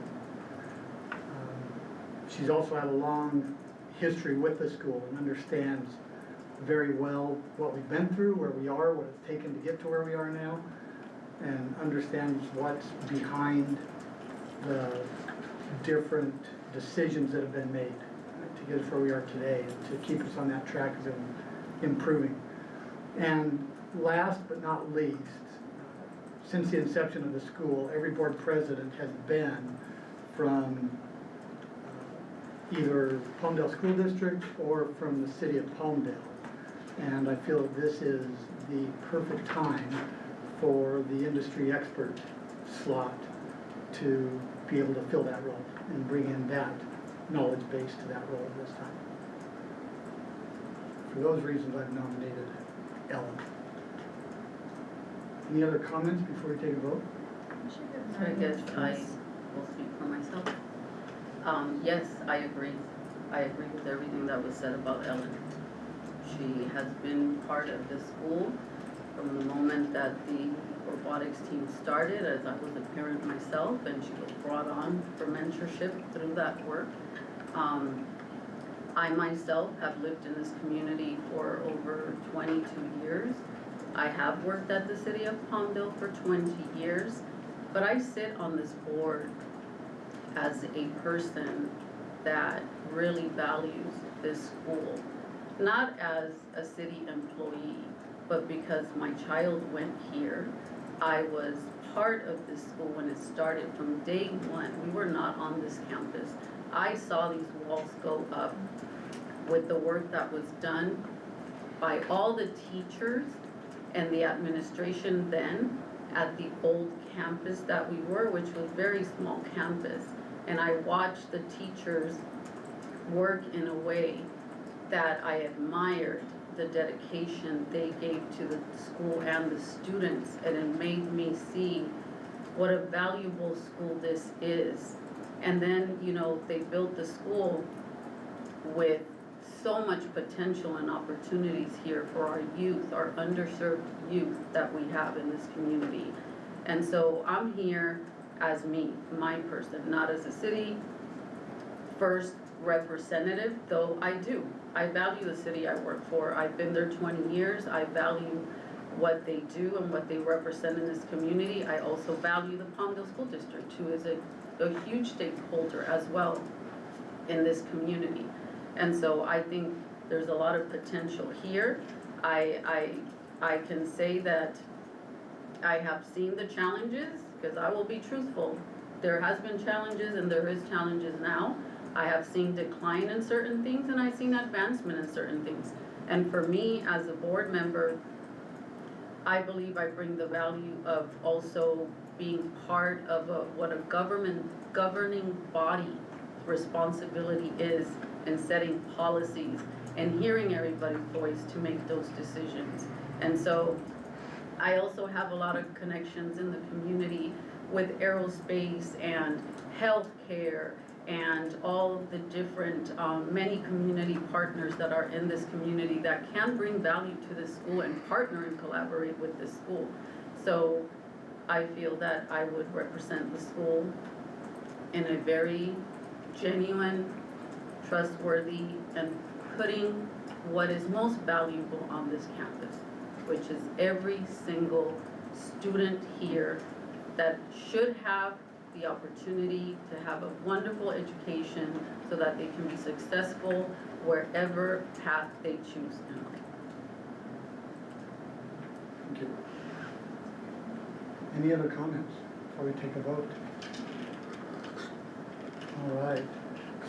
She's also had a long history with the school and understands very well what we've been through, where we are, what it's taken to get to where we are now, and understands what's behind the different decisions that have been made to get us where we are today and to keep us on that track of improving. And last but not least, since the inception of the school, every board president has been from either Palmdale School District or from the city of Palmdale. And I feel that this is the perfect time for the industry expert slot to be able to fill that role and bring in that knowledge base to that role at this time. For those reasons, I've nominated Ellen. Any other comments before we take a vote? So I guess I will speak for myself. Yes, I agree. I agree with everything that was said about Ellen. She has been part of the school from the moment that the robotics team started, as I was a parent myself, and she was brought on for mentorship through that work. I myself have lived in this community for over 22 years. I have worked at the city of Palmdale for 20 years, but I sit on this board as a person that really values this school, not as a city employee, but because my child went here. I was part of this school when it started from day one. We were not on this campus. I saw these walls go up with the work that was done by all the teachers and the administration then at the old campus that we were, which was very small campus. And I watched the teachers work in a way that I admired the dedication they gave to the school and the students, and it made me see what a valuable school this is. And then, you know, they built the school with so much potential and opportunities here for our youth, our underserved youth that we have in this community. And so I'm here as me, my person, not as a city first representative, though I do. I value the city I work for. I've been there 20 years. I value what they do and what they represent in this community. I also value the Palmdale School District, who is a huge stakeholder as well in this community. And so I think there's a lot of potential here. I can say that I have seen the challenges, because I will be truthful. There has been challenges and there is challenges now. I have seen decline in certain things and I've seen advancement in certain things. And for me, as a board member, I believe I bring the value of also being part of what a governing body responsibility is in setting policies and hearing everybody's voice to make those decisions. And so I also have a lot of connections in the community with aerospace and healthcare and all of the different, many community partners that are in this community that can bring value to the school and partner and collaborate with the school. So I feel that I would represent the school in a very genuine, trustworthy, and putting what is most valuable on this campus, which is every single student here that should have the opportunity to have a wonderful education so that they can be successful wherever path they choose in life. Thank you. Any other comments before we take a vote? All right,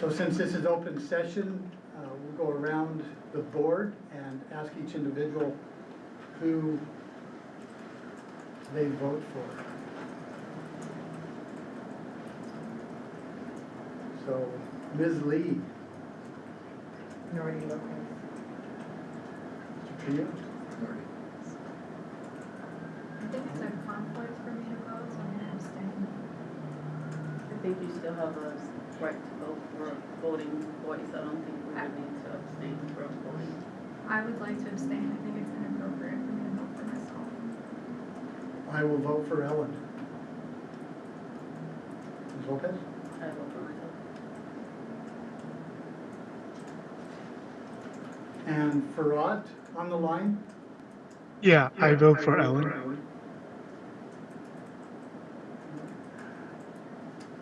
so since this is open session, we'll go around the board and ask each individual who they vote for. So, Ms. Lee. Norty Lopez. Mr. Trio. I think it's a conflict for me to vote, so I'm gonna abstain. I think you still have a right to vote for a voting voice. I don't think we would need to abstain from voting. I would like to abstain. I think it's inappropriate for me to vote for myself. I will vote for Ellen. Ms. Lopez? I vote for myself. And Farad on the line? Yeah, I vote for Ellen.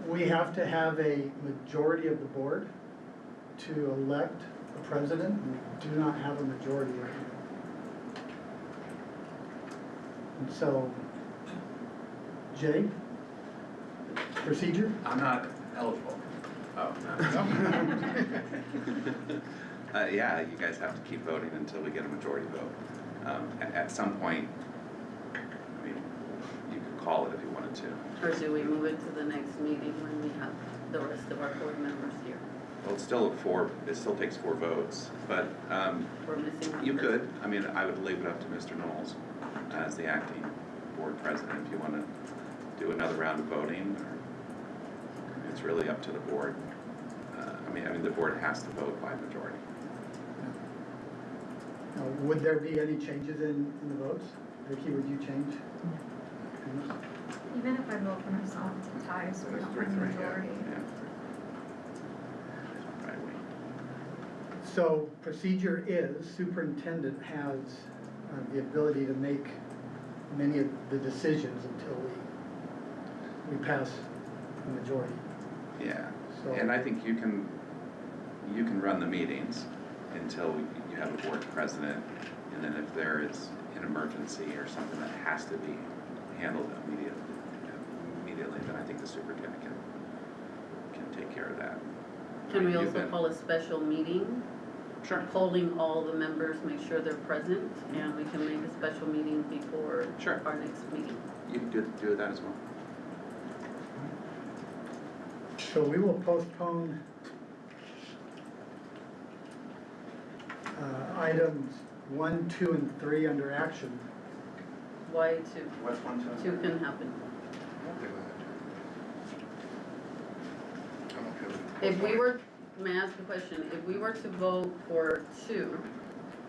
We have to have a majority of the board to elect a president. We do not have a majority right now. And so, Jay, procedure? I'm not eligible. Oh, no. Yeah, you guys have to keep voting until we get a majority vote. At some point, I mean, you could call it if you wanted to. Or do we move it to the next meeting when we have the rest of our board members here? Well, it's still it still takes 4 votes, but We're missing one you person. could, I mean, I would leave it up to Mr. Knowles as the acting board president if you want to do another round of voting, or it's really up to the board. I mean, the board has to vote by majority. Would there be any changes in the votes? Vicki, would you change? Even if I vote for myself, it's a tie, so we don't have a majority. So procedure is superintendent has the ability to make many of the decisions until we pass the majority. Yeah, So- and I think you can run the meetings until you have a board president, and then if there is an emergency or something that has to be handled immediately, then I think the superintendent can take care of that. Can we You've also been- call a special meeting? Sure. Polling all the members, make sure they're present, and we can make a special meeting before Sure. our next meeting. You can do that as well. So we will postpone items 1, 2, and 3 under action. Why 2? What's 1, 2, and 2 can happen. I'm okay with that. I'm okay with it. If we were, may I ask a question? If we were to vote for 2,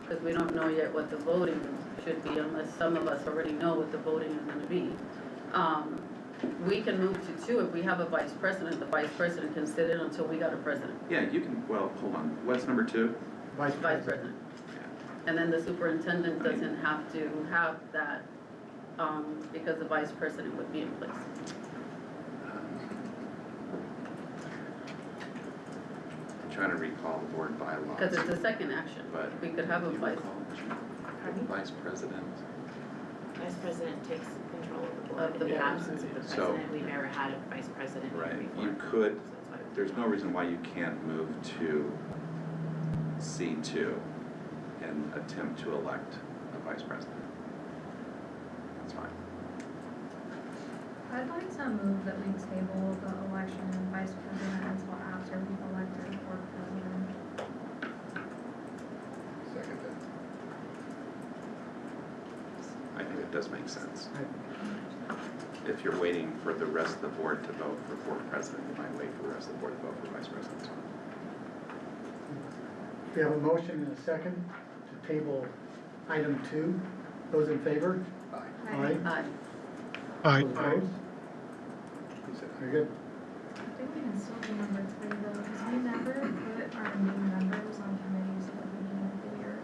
because we don't know yet what the voting should be unless some of us already know what the voting is gonna be, we can move to 2. If we have a vice president, the vice president can sit in until we got a president. Yeah, you can, well, hold on, what's number 2? Vice Vice president. And then the superintendent doesn't have to have that, because the vice president would be in place. I'm trying to recall the board bylaws. Because it's a second action, But we could have a you vice. recall vice president. Vice president takes control of the board. Of the In the board. absence of the So- president, we've never had a vice president here Right, before. you could, So that's why we- there's no reason why you can't move to C2 and attempt to elect a vice president. That's fine. I'd like to move that we table the election of vice president until after we've elected board president. that does make sense. If you're waiting for the rest of the board to vote for board president, you might wait for the rest of the board to vote for vice president. We have a motion and a second to table item 2. Those in favor? Aye. Aye. Aye. Aye. Those opposed? Very good. I think we can still do number 3 though, because we never put our new members on committees at the beginning of the year.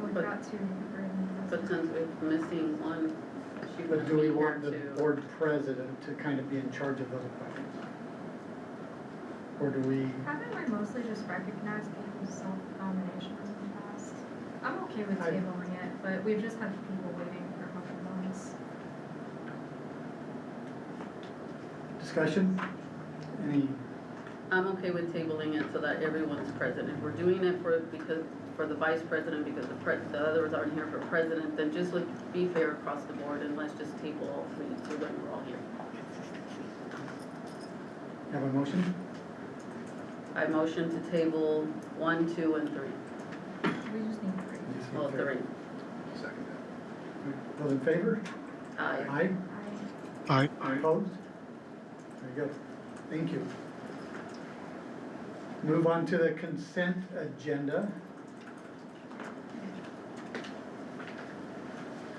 We've But- got 2 written. But since we're missing one, she But would do we be here want the too. board president to kind of be in charge of those questions? Or do we, Haven't we mostly just recognized people's self-nominations in the past? I'm okay with I- tabling it, but we've just had people waiting for a couple months. discussion? Any, I'm okay with tabling it so that everyone's present. If we're doing it for the vice president because the others aren't here for president, then just be fair across the board and let's just table all 3 so when we're all here. have a motion? I motion to table 1, 2, and 3. We just need 3. Well, 3. Second Those in favor? Aye. Aye. Aye. Opposed? Very good. Thank you. Move on to the consent agenda.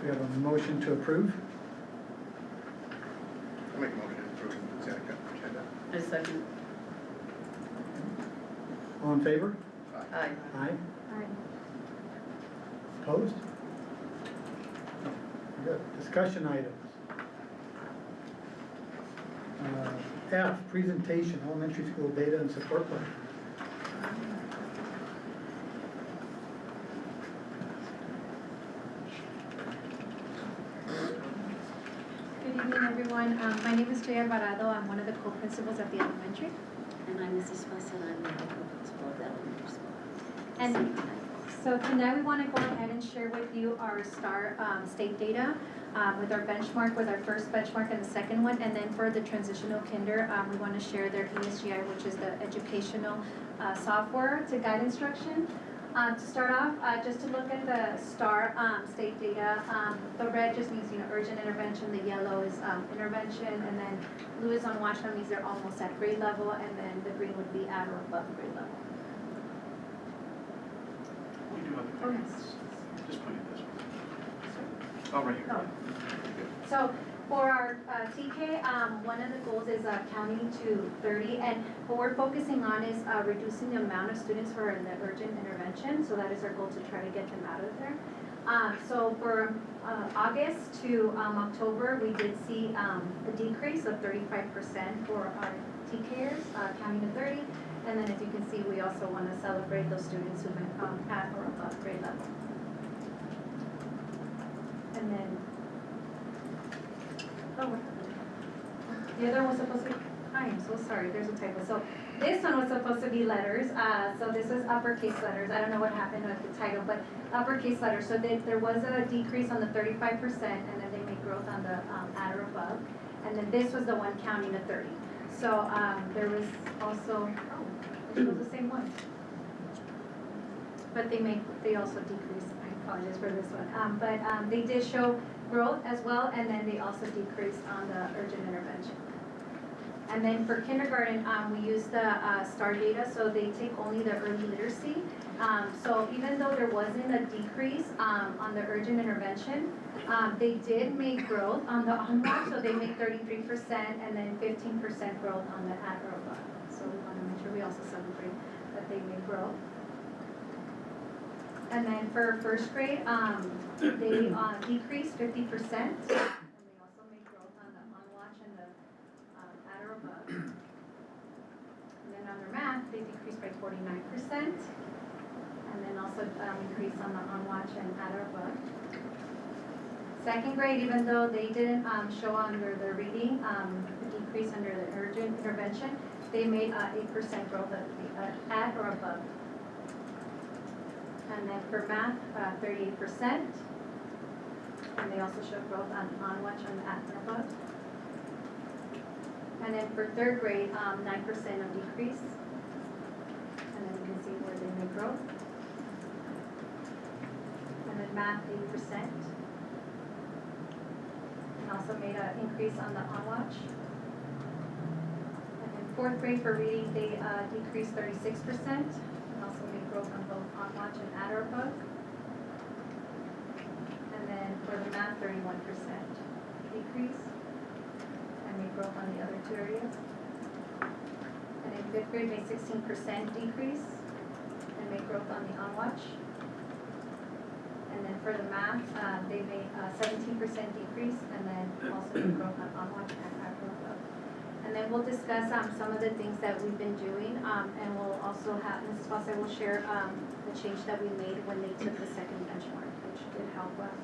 We have a motion to approve. I'll make a motion to approve the consent agenda. I second. All in favor? Aye. Aye. Aye. Opposed? Good. Discussion items. F, presentation, elementary school data and support plan. Good evening, everyone. My name is Jay Alvarado. I'm one of the co-principals at the elementary. And I'm Mrs. Fussell, I'm the co-principal of the elementary school. And so tonight we want to go ahead and share with you our STAR state data with our benchmark, with our first benchmark and the second one. And then for the transitional kinder, we want to share their ESGI, which is the educational software to guide instruction. To start off, just to look at the STAR state data, the red just means urgent intervention, the yellow is intervention, and then blue is on watch, that means they're almost at grade level, and then the green would be at or above grade level. We do have Okay. Just put it this way. Oh, right here. Oh. So for our TK, one of the goals is counting to 30, and what we're focusing on is reducing the amount of students who are in the urgent intervention, so that is our goal to try to get them out of there. So for August to October, we did see a decrease of 35% for our TKers, counting to 30, and then as you can see, we also want to celebrate those students who've been at or above grade level. And then the other one was supposed to be, I am so sorry, there's a typo. So this one was supposed to be letters. So this is uppercase letters. I don't know what happened with the title, but uppercase letters. So there was a decrease on the 35%, and then they made growth on the at or above. And then this was the one counting to 30. So there was also, it was the same one. But they also decreased. I apologize for this one. But they did show growth as well, and then they also decreased on the urgent intervention. And then for kindergarten, we use the STAR data, so they take only the early literacy. So even though there wasn't a decrease on the urgent intervention, they did make growth on the on-watch, so they make 33% and then 15% growth on the at or above. So we want to make sure we also celebrate that they make growth. And then for first grade, they decreased 50%, and they also make growth on the on-watch and the at or above. And then on their math, they decreased by 49%, and then also increased on the on-watch and at or above. Second grade, even though they didn't show under the reading, the decrease under the urgent intervention, they made 8% growth at or above. And then for math, 38%. And they also show growth on watch on the at and above. And then for third grade, 9% of decrease. And then you can see where they make growth. And then math, 8%. also made an increase on the on-watch. And then fourth grade for reading, they decreased 36%, and also made growth on both on-watch and at or above. And then for the math, 31% decrease, and made growth on the other two areas. And in fifth grade, made 16% decrease, and made growth on the on-watch. And then for the math, they made a 17% decrease, and then also made growth on watch and at or above. And then we'll discuss some of the things that we've been doing, and we'll also have, Mrs. Foster will share the change that we made when they took the second benchmark, which did help us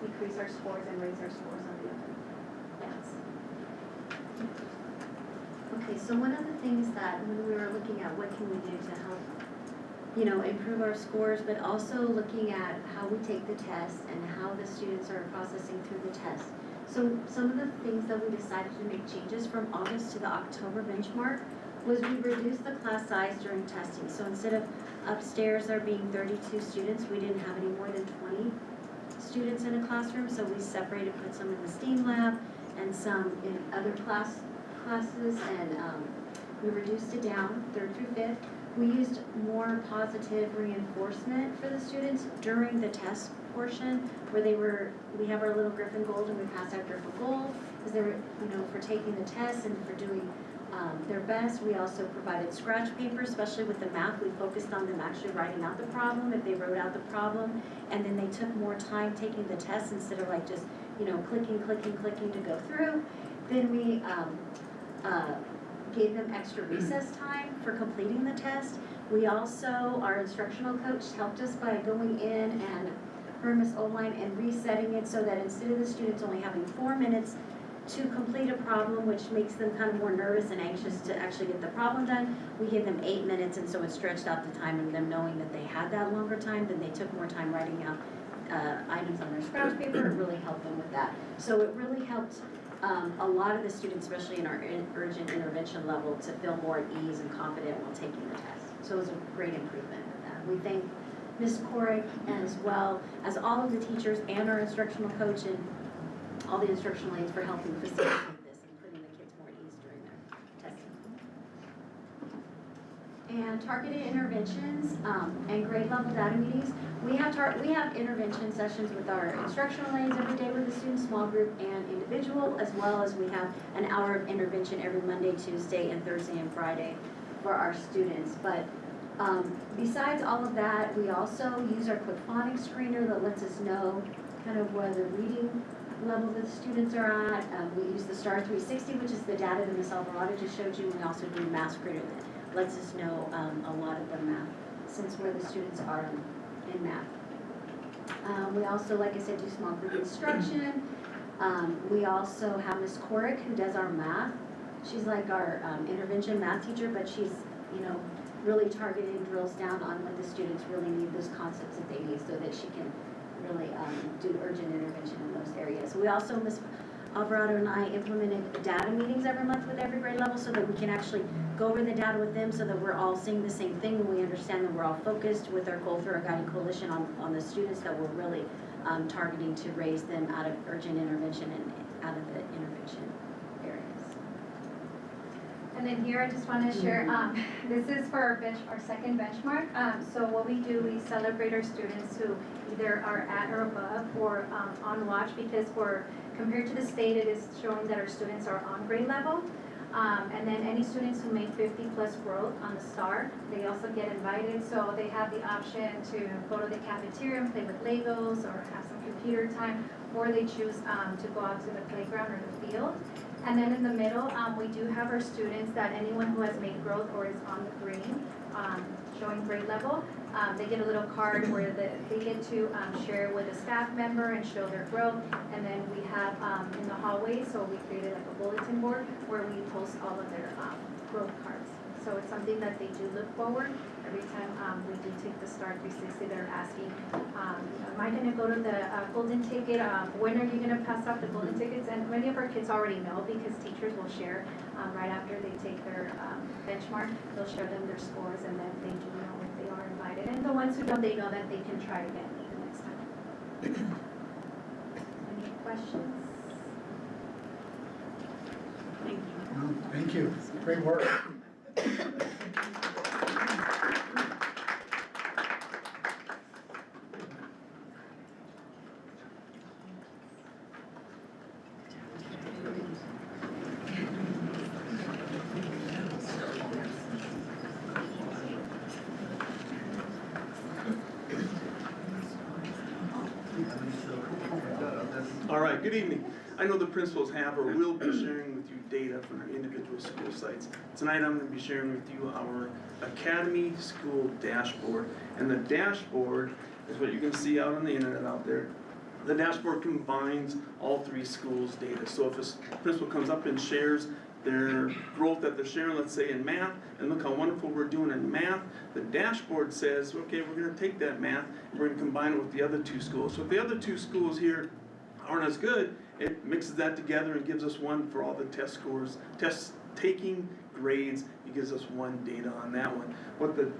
decrease our scores and raise our scores on the other bands. Okay, so one of the things that when we were looking at what can we do to help, you know, improve our scores, but also looking at how we take the test and how the students are processing through the test. So some of the things that we decided to make changes from August to the October benchmark was we reduced the class size during testing. So instead of upstairs there being 32 students, we didn't have any more than 20 students in a classroom. So we separated, put some in the STEAM lab and some in other classes, and we reduced it down, 3rd through 5th. We used more positive reinforcement for the students during the test portion, where we have our little Griffin Gold, and we pass out Griffin Gold, because they were, you know, for taking the test and for doing their best. We also provided scratch paper, especially with the math. We focused on them actually writing out the problem, if they wrote out the problem, and then they took more time taking the test instead of like just, you know, clicking to go through. Then we gave them extra recess time for completing the test. We also, our instructional coach helped us by going in and her Miss Oline and resetting it so that instead of the students only having 4 minutes to complete a problem, which makes them kind of more nervous and anxious to actually get the problem done, we gave them 8 minutes, and so it stretched out the time, and them knowing that they had that longer time, then they took more time writing out items on their scratch paper. It really helped them with that. So it really helped a lot of the students, especially in our urgent intervention level, to feel more at ease and confident while taking the test. So it was a great improvement with that. We thank Ms. Korick as well as all of the teachers and our instructional coach and all the instructional aides for helping facilitate this and putting the kids more at ease during their testing. And targeted interventions and grade level data meetings. We have intervention sessions with our instructional aides every day with the students, small group and individual, as well as we have an hour of intervention every Monday, Tuesday, and Thursday and Friday for our students. But besides all of that, we also use our quick phonics screener that lets us know kind of where the reading level that the students are at. We use the STAR 360, which is the data that Ms. Alvarado just showed you. We also do math screener that lets us know a lot of the math, since where the students are in math. We also, like I said, do small group instruction. We also have Ms. Korick, who does our math. She's like our intervention math teacher, but she's, you know, really targeted, drills down on what the students really need, those concepts that they need, so that she can really do urgent intervention in those areas. We also, Ms. Alvarado and I implemented data meetings every month with every grade level so that we can actually go over the data with them so that we're all seeing the same thing and we understand that we're all focused with our goal through our guiding coalition on the students that we're really targeting to raise them out of urgent intervention and out of the intervention areas. And then here I just want to share, this is for our second benchmark. So what we do, we celebrate our students who either are at or above or on watch, because compared to the state, it is showing that our students are on grade level. And then any students who make 50 plus growth on the STAR, they also get invited. So they have the option to go to the cafeteria and play with Legos or have some computer time, or they choose to go out to the playground or the field. And then in the middle, we do have our students that anyone who has made growth or is on the green, showing grade level, they get a little card where they get to share with a staff member and show their growth. And then we have in the hallway, so we created like a bulletin board where we post all of their growth cards. So it's something that they do look forward. Every time we do take the STAR 360, they're asking, am I going to go to the golden ticket? When are you going to pass out the golden tickets? And many of our kids already know, because teachers will share right after they take their benchmark. They'll share them their scores, and then they do know if they are invited. And the ones who don't, they know that they can try again the next time. Any questions? Well, thank you, great work. All right, good evening. I know the principals have or will be sharing with you data from our individual school sites. Tonight I'm going to be sharing with you our Academy School Dashboard. And the dashboard is what you can see out on the internet out there. The dashboard combines all three schools' data. So if a principal comes up and shares their growth that they're sharing, let's say in math, and look how wonderful we're doing in math, the dashboard says, okay, we're going to take that math and we're going to combine it with the other two schools. So if the other two schools here aren't as good, it mixes that together and gives us one for all the test scores, test taking grades. It gives us one data on that one. What the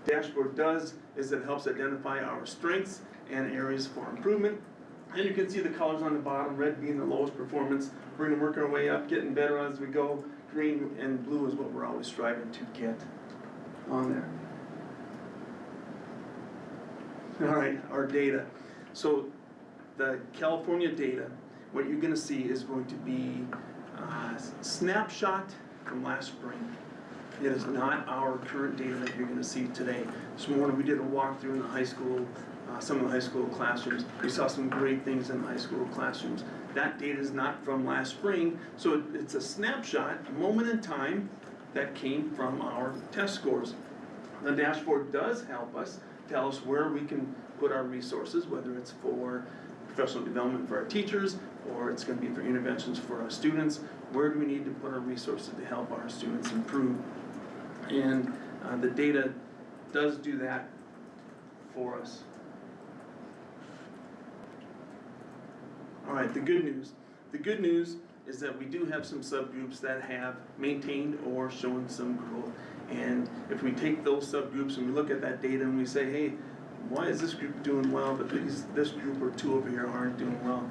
dashboard does is it helps identify our strengths and areas for improvement. And you can see the colors on the bottom, red being the lowest performance. We're going to work our way up, getting better as we go. Green and blue is what we're always striving to get on there. All right, our data. So the California data, what you're going to see is going to be a snapshot from last spring. It is not our current data that you're going to see today. This morning we did a walkthrough in the high school, some of the high school classrooms. We saw some great things in the high school classrooms. That data is not from last spring, so it's a snapshot, a moment in time that came from our test scores. The dashboard does help us tell us where we can put our resources, whether it's for professional development for our teachers, or it's going to be for interventions for our students. Where do we need to put our resources to help our students improve? And the data does do that for us. All right, the good news. The good news is that we do have some subgroups that have maintained or shown some growth. And if we take those subgroups and we look at that data and we say, hey, why is this group doing well, but this group or two over here aren't doing well?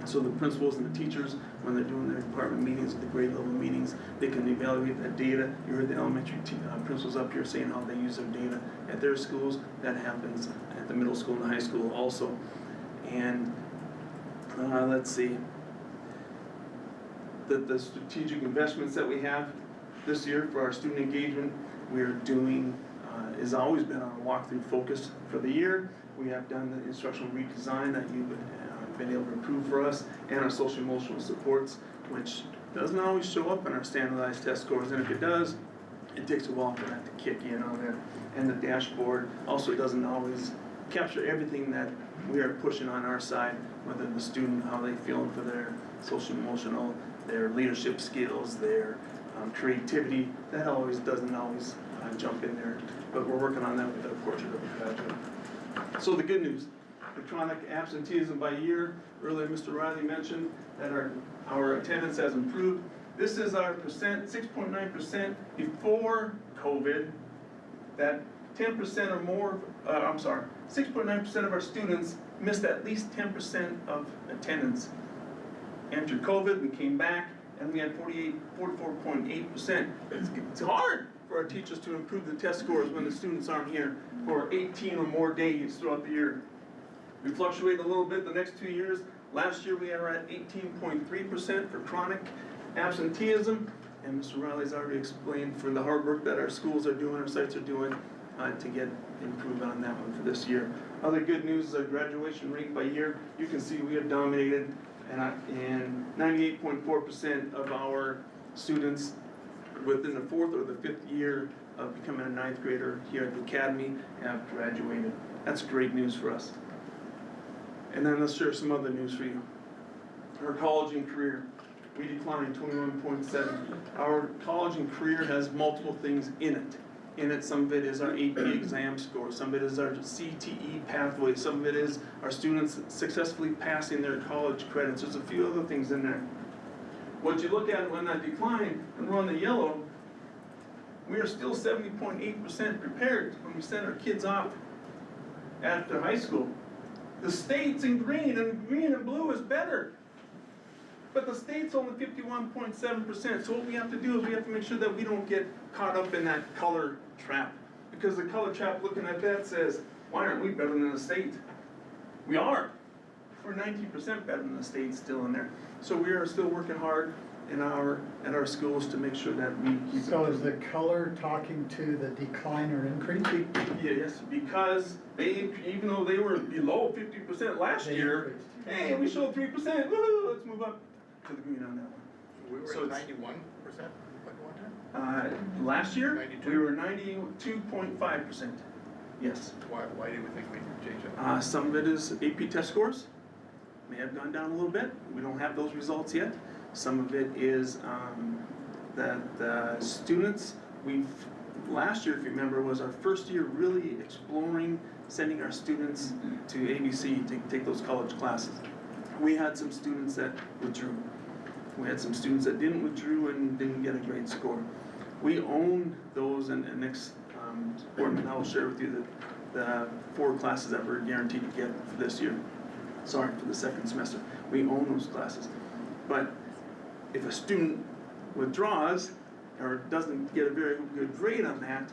So the principals and the teachers, when they're doing their department meetings, the grade level meetings, they can evaluate that data. You heard the elementary principals up here saying how they use their data at their schools. That happens at the middle school and the high school also. And let's see, the strategic investments that we have this year for our student engagement, we're doing, has always been our walkthrough focus for the year. We have done the instructional redesign that you've been able to improve for us, and our social emotional supports, which doesn't always show up in our standardized test scores, and if it does, it takes a while for that to kick in on there. And the dashboard also doesn't always capture everything that we are pushing on our side, whether the student, how they feeling for their social emotional, their leadership skills, their creativity. That always doesn't always jump in there, but we're working on that with our portrait of a graduate. So the good news, electronic absenteeism by year. Earlier, Mr. Riley mentioned that our attendance has improved. This is our percent, 6.9% before COVID. That 10% or more, 6.9% of our students missed at least 10% of attendance. After COVID, we came back and we had 44.8%. It's hard for our teachers to improve the test scores when the students aren't here for 18 or more days throughout the year. We fluctuate a little bit the next 2 years. Last year we are at 18.3% for chronic absenteeism, and Mr. Riley's already explained for the hard work that our schools are doing, our sites are doing to get improvement on that one for this year. Other good news is our graduation rate by year. You can see we have dominated, and 98.4% of our students within the 4th or the 5th year of becoming a 9th grader here at the Academy have graduated. That's great news for us. And then let's share some other news for you. Our college and career, we declined 21.7. Our college and career has multiple things in it. Some of it is our AP exam score, some of it is our CTE pathway, some of it is our students successfully passing their college credits. There's a few other things in there. What you look at when that decline, and we're on the yellow, we are still 70.8% prepared when we send our kids off after high school. The state's in green, and green and blue is better. but the state's only 51.7%. So what we have to do is we have to make sure that we don't get caught up in that color trap. Because the color trap looking at that says, why aren't we better than the state? We are. We're 19% better than the state still in there. So we are still working hard in at our schools to make sure that we keep. So is the color talking to the decline or increase? Yes, because they, even though they were below 50% last year, hey, we showed 3%, woohoo, let's move up to the green on that one. We were So at it's- 91% like one time? Last year, 92? we were 92.5%. Yes. Why do we think we changed that? Some of it is AP test scores, may have gone down a little bit. We don't have those results yet. Some of it is that the students, last year, if you remember, was our first year really exploring sending our students to ABC to take those college classes. We had some students that withdrew. We had some students that didn't withdrew and didn't get a great score. We own those, and next board meeting I will share with you the 4 classes that we're guaranteed to get for this year. Sorry, for the second semester. We own those classes. But if a student withdraws or doesn't get a very good grade on that,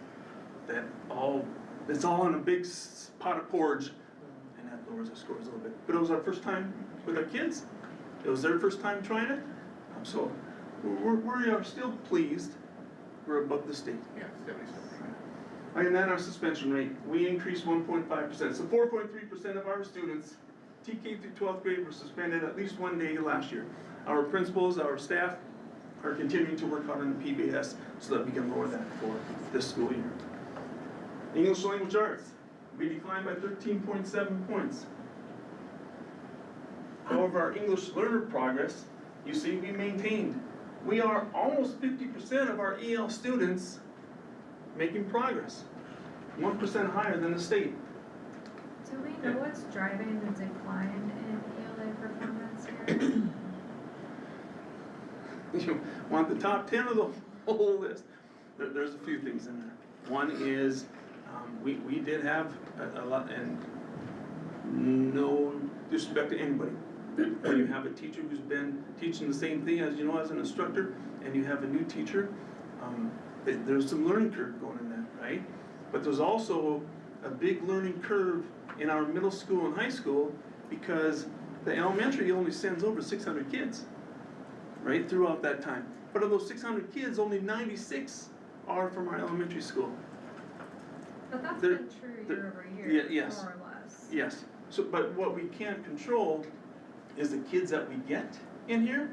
it's all in a big pot of porridge, and that lowers the scores a little bit. But it was our first time with our kids. It was their first time trying it. So we are still pleased. We're above the state. Yeah, 77. And then our suspension rate, we increased 1.5%. So 4.3% of our students, TK through 12th grade, were suspended at least one day last year. Our principals, our staff are continuing to work hard on the PBS so that we can lower that for this school year. English language arts, we declined by 13.7 points. However, our English learner progress, you see, we maintained. We are almost 50% of our EL students making progress, 1% higher than the state. Do we know what's driving the decline in ELA performance here? You want the top 10 of the whole list? There's a few things in there. One is we did have a lot, and no disrespect to anybody. When you have a teacher who's been teaching the same thing as you know as an instructor, and you have a new teacher, there's some learning curve going in that, right? But there's also a big learning curve in our middle school and high school because the elementary only sends over 600 kids, right, throughout that time. But of those 600 kids, only 96 are from our elementary school. But that's been true year over year, yes. more or less. Yes. So, but what we can't control is the kids that we get in here,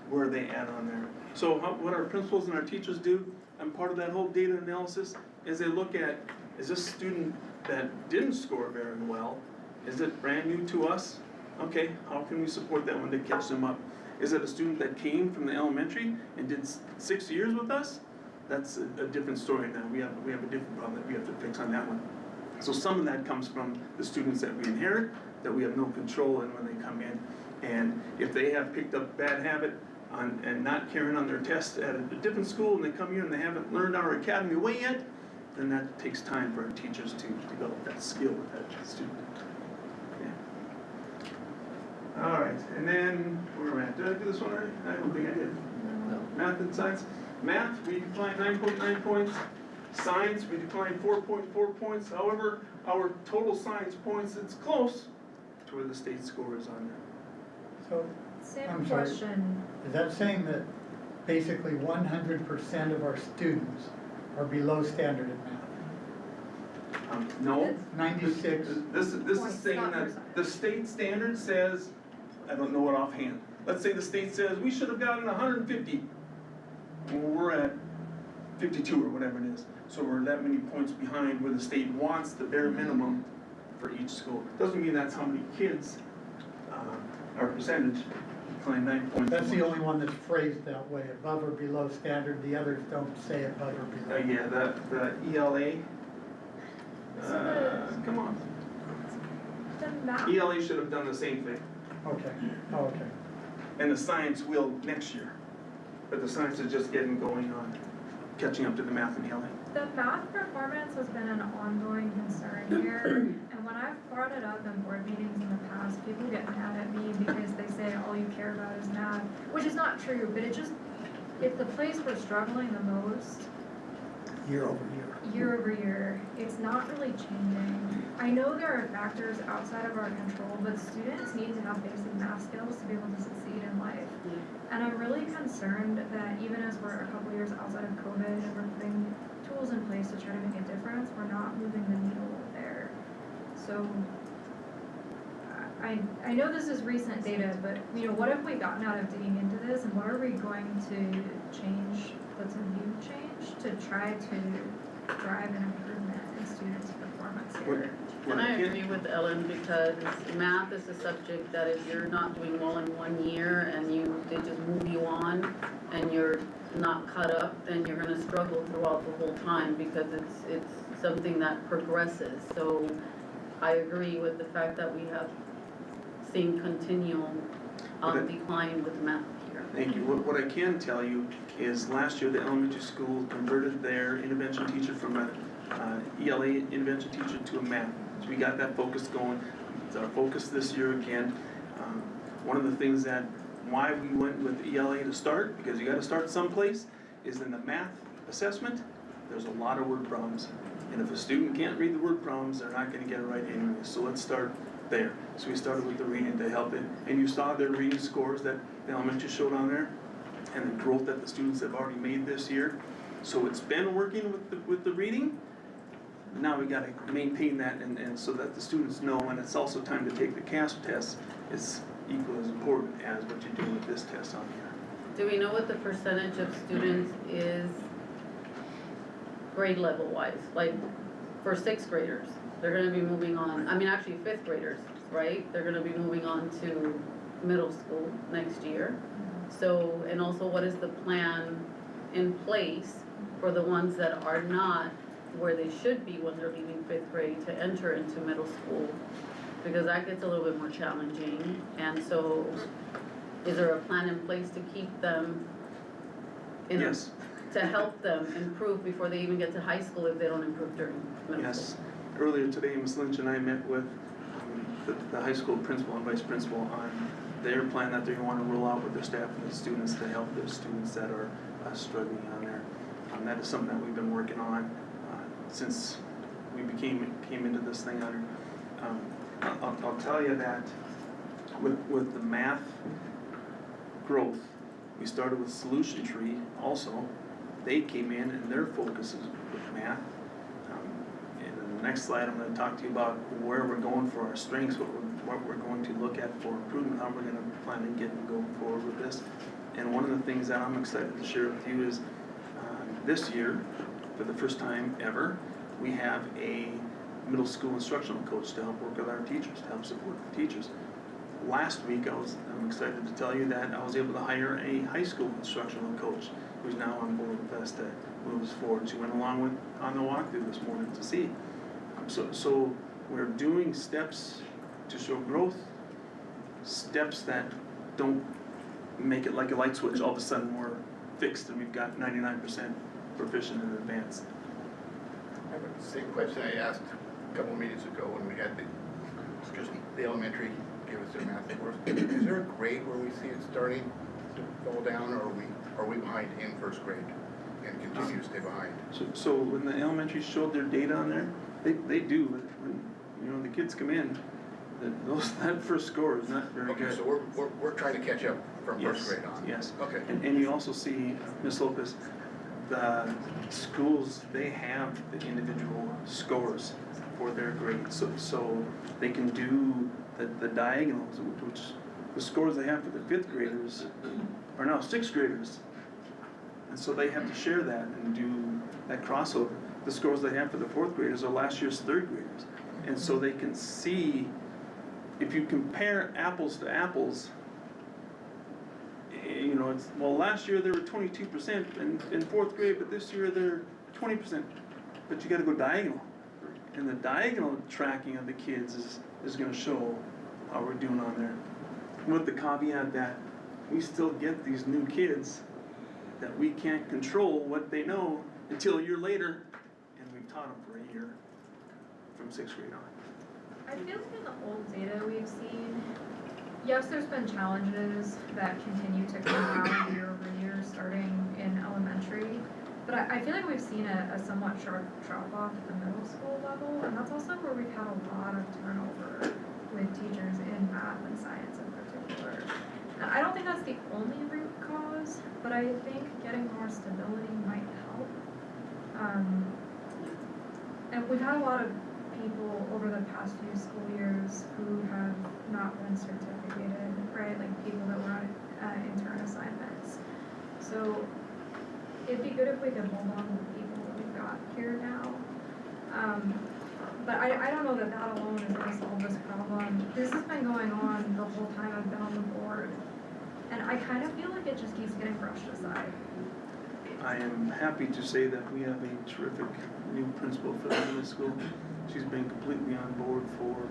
where they add on there. So what our principals and our teachers do, and part of that whole data analysis, is they look at, is this student that didn't score very well, is it brand new to us? Okay, how can we support that one to catch them up? Is it a student that came from the elementary and did 6 years with us? That's a different story now. We have a different problem that we have to fix on that one. So some of that comes from the students that we inherit, that we have no control in when they come in. And if they have picked up bad habit and not carrying on their tests at a different school, and they come here and they haven't learned our academy way yet, then that takes time for our teachers to develop that skill with that student. Yeah. All right, and then where am I at? Did I do this one already? I don't think I did. No. Math and science. Math, we declined 9.9 points. Science, we declined 4.4 points. However, our total science points, it's close to where the state score is on there. So, Same I'm sorry. question. Is that saying that basically 100% of our students are below standard in math? No. 96. This is saying that the state standard says, I don't know it offhand. Let's say the state says we should have gotten 150. Well, we're at 52 or whatever it is. So we're that many points behind where the state wants the bare minimum for each school. Doesn't mean that's how many kids, our percentage, decline 9 points. That's the only one that's phrased that way, above or below standard. The others don't say above or below. Yeah, the ELA. Come on. The math. ELA should have done the same thing. Okay, oh, okay. And the science will next year. But the science is just getting going on. catching up to the math and ELA. The math performance has been an ongoing concern here, and when I've brought it up in board meetings in the past, people get mad at me because they say all you care about is math, which is not true, but if the place we're struggling the most, Year over year, it's not really changing. I know there are factors outside of our control, but students need to have basic math skills to be able to succeed in life. And I'm really concerned that even as we're a couple years outside of COVID and we're putting tools in place to try to make a difference, we're not moving the needle there. So I know this is recent data, but what have we gotten out of digging into this, and what are we going to change that's a new change to try to drive an improvement in students' performance here? And I agree with Ellen, because math is a subject that if you're not doing well in 1 year and they just move you on and you're not caught up, then you're gonna struggle throughout the whole time, because it's something that progresses. So I agree with the fact that we have seen continual decline with math here. Thank you. What I can tell you is last year the elementary school converted their intervention teacher from a ELA intervention teacher to a math. So we got that focus going. It's our focus this year again. One of the things that why we went with ELA to start, because you got to start someplace, is in the math assessment. There's a lot of word problems, and if a student can't read the word problems, they're not going to get it right anyway. So let's start there. So we started with the reading to help it, and you saw their reading scores that the elementary showed on there, and the growth that the students have already made this year. So it's been working with the reading. Now we got to maintain that, and so that the students know, and it's also time to take the CASP test. It's equal as important as what you're doing with this test on here. Do we know what the percentage of students is grade level wise? Like for 6th graders, they're gonna be moving on, actually 5th graders, right? They're gonna be moving on to middle school next year. So, and also what is the plan in place for the ones that are not where they should be when they're leaving 5th grade to enter into middle school? Because that gets a little bit more challenging. And so is there a plan in place to keep them Yes. to help them improve before they even get to high school if they don't improve during middle Yes. school? Earlier today, Ms. Lynch and I met with the high school principal and vice principal on their plan that they want to roll out with their staff and the students to help their students that are struggling on there. That is something that we've been working on since we came into this thing under. I'll tell you that with the math growth, we started with Solution Tree also. They came in and their focus is with math. In the next slide, I'm going to talk to you about where we're going for our strengths, what we're going to look at for improvement, how we're going to plan on getting going forward with this. And one of the things that I'm excited to share with you is this year, for the first time ever, we have a middle school instructional coach to help work with our teachers, to help support the teachers. Last week, I'm excited to tell you that I was able to hire a high school instructional coach who's now on board with us to move us forward. She went along with on the walkthrough this morning to see. So we're doing steps to show growth, steps that don't make it like a light switch. All of a sudden we're fixed and we've got 99% proficient in advance. I have the same question I asked a couple of meetings ago when we had the elementary give us their math course. Is there a grade where we see it starting to fall down, or are we behind in 1st grade and continue to stay behind? So when the elementary showed their data on there, they do. When the kids come in, that first score is not very good. Okay, so we're trying to catch up from 1st grade on. Yes. Okay. And you also see, Ms. Lopez, the schools, they have the individual scores for their grades. So they can do the diagonals, which the scores they have for the 5th graders are now 6th graders. And so they have to share that and do that crossover. The scores they have for the 4th graders are last year's 3rd graders. And so they can see, if you compare apples to apples, last year they were 22% in 4th grade, but this year they're 20%. But you gotta go diagonal. And the diagonal tracking of the kids is gonna show how we're doing on there. With the caveat that we still get these new kids that we can't control what they know until a year later, and we've taught them for a year from 6th grade on. I feel like in the old data we've seen, yes, there's been challenges that continue to compound year over year, starting in elementary. But I feel like we've seen a somewhat sharp drop off at the middle school level, and that's also where we've had a lot of turnover with teachers in math and science in particular. And I don't think that's the only root cause, but I think getting more stability might help. And we've had a lot of people over the past few school years who have not been certificated, right? Like people that were on intern assignments. So it'd be good if we could hold on to the people that we've got here now. But I don't know that that alone is gonna solve this problem. This has been going on the whole time I've been on the board. And I kind of feel like it just keeps getting brushed aside. I am happy to say that we have a terrific new principal for the middle school. She's been completely on board for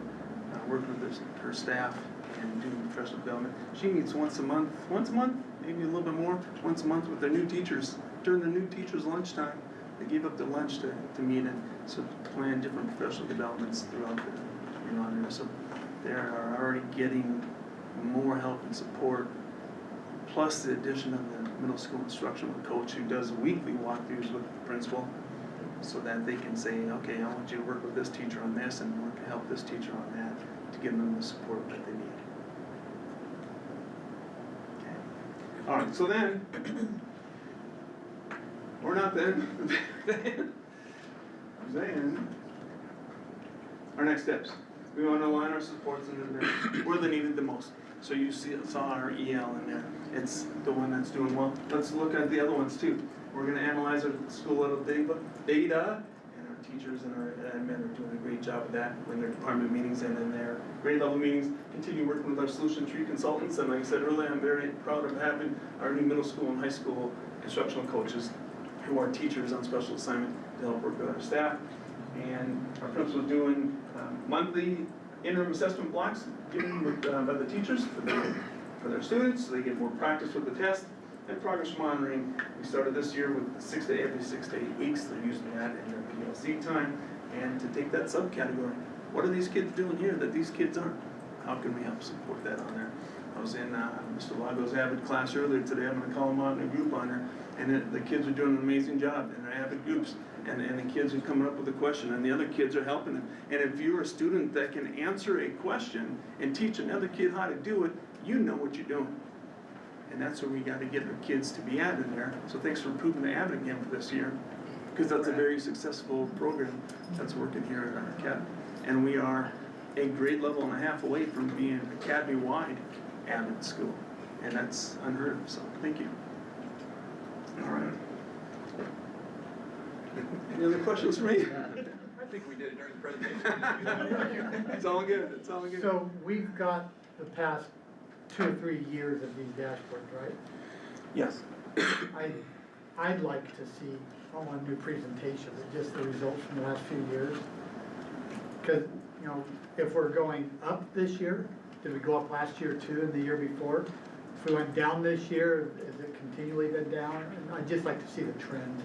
working with her staff and doing professional development. She meets once a month, maybe a little bit more, once a month with their new teachers. During the new teachers' lunchtime, they give up their lunch to meet and so plan different professional developments throughout the year on there. So they are already getting more help and support, plus the addition of the middle school instructional coach who does weekly walkthroughs with the principal so that they can say, okay, I want you to work with this teacher on this and work to help this teacher on that to give them the support that they need. Okay. All right, so then, or not then, then, our next steps. We want to align our supports into where they're needed the most. So you saw our EL in there. It's the one that's doing well. Let's look at the other ones too. We're going to analyze our school level data, and our teachers and our admin are doing a great job of that in their department meetings and in their grade level meetings. Continue working with our solution tree consultants, and like I said earlier, I'm very proud of having our new middle school and high school instructional coaches who are teachers on special assignment to help work with our staff. And our principal's doing monthly interim assessment blocks given by the teachers for their students, so they get more practice with the test. And progress monitoring, we started this year with every 6 to 8 weeks. They're using that in their PLC time. And to take that subcategory, what are these kids doing here that these kids aren't? How can we help support that on there? I was in Mr. Lago's Avid class earlier today. I'm going to call them out in a group on there. And the kids are doing an amazing job in their Avid groups. And the kids are coming up with a question, and the other kids are helping them. And if you're a student that can answer a question and teach another kid how to do it, you know what you're doing. And that's where we got to get our kids to be avid in there. So thanks for improving the avid again for this year, because that's a very successful program that's working here at our academy. And we are a grade level and a half away from being academy-wide avid school. And that's unheard of, so thank you. All right. Any other questions for me? I think we did it during the presentation. It's all good, it's all good. So we've got the past 2 or 3 years of these dashboards, right? Yes. I'd like to see, I don't want a new presentation, but just the results from the last few years. Because, you know, if we're going up this year, did we go up last year too and the year before? If we went down this year, has it continually been down? And I'd just like to see the trend.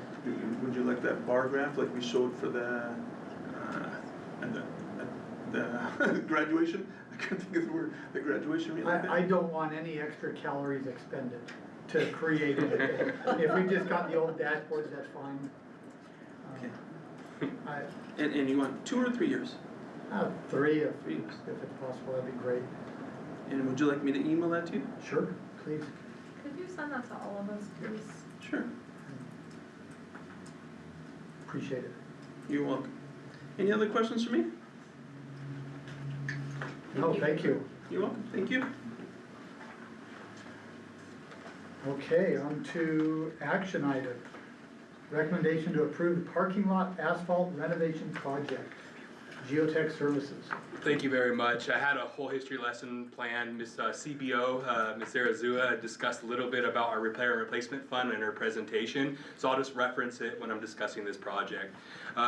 Would you like that bar graph like we showed for the graduation? I couldn't think of the word, the graduation. I don't want any extra calories expended to create anything. If we just got the old dashboards, that's fine. Okay. And you want 2 or 3 years? 3 if it's possible, that'd be great. And would you like me to email that to you? Sure, please. Could you send that to all of us, please? Sure. Appreciate it. You're welcome. Any other questions for me? No, thank you. You're welcome. Thank you. Okay, on to action item. Recommendation to approve parking lot asphalt renovation project, Geotech Services. Thank you very much. I had a whole history lesson planned. Ms. CBO, Ms. Arazua discussed a little bit about our repair and replacement fund in her presentation, so I'll just reference it when I'm discussing this project.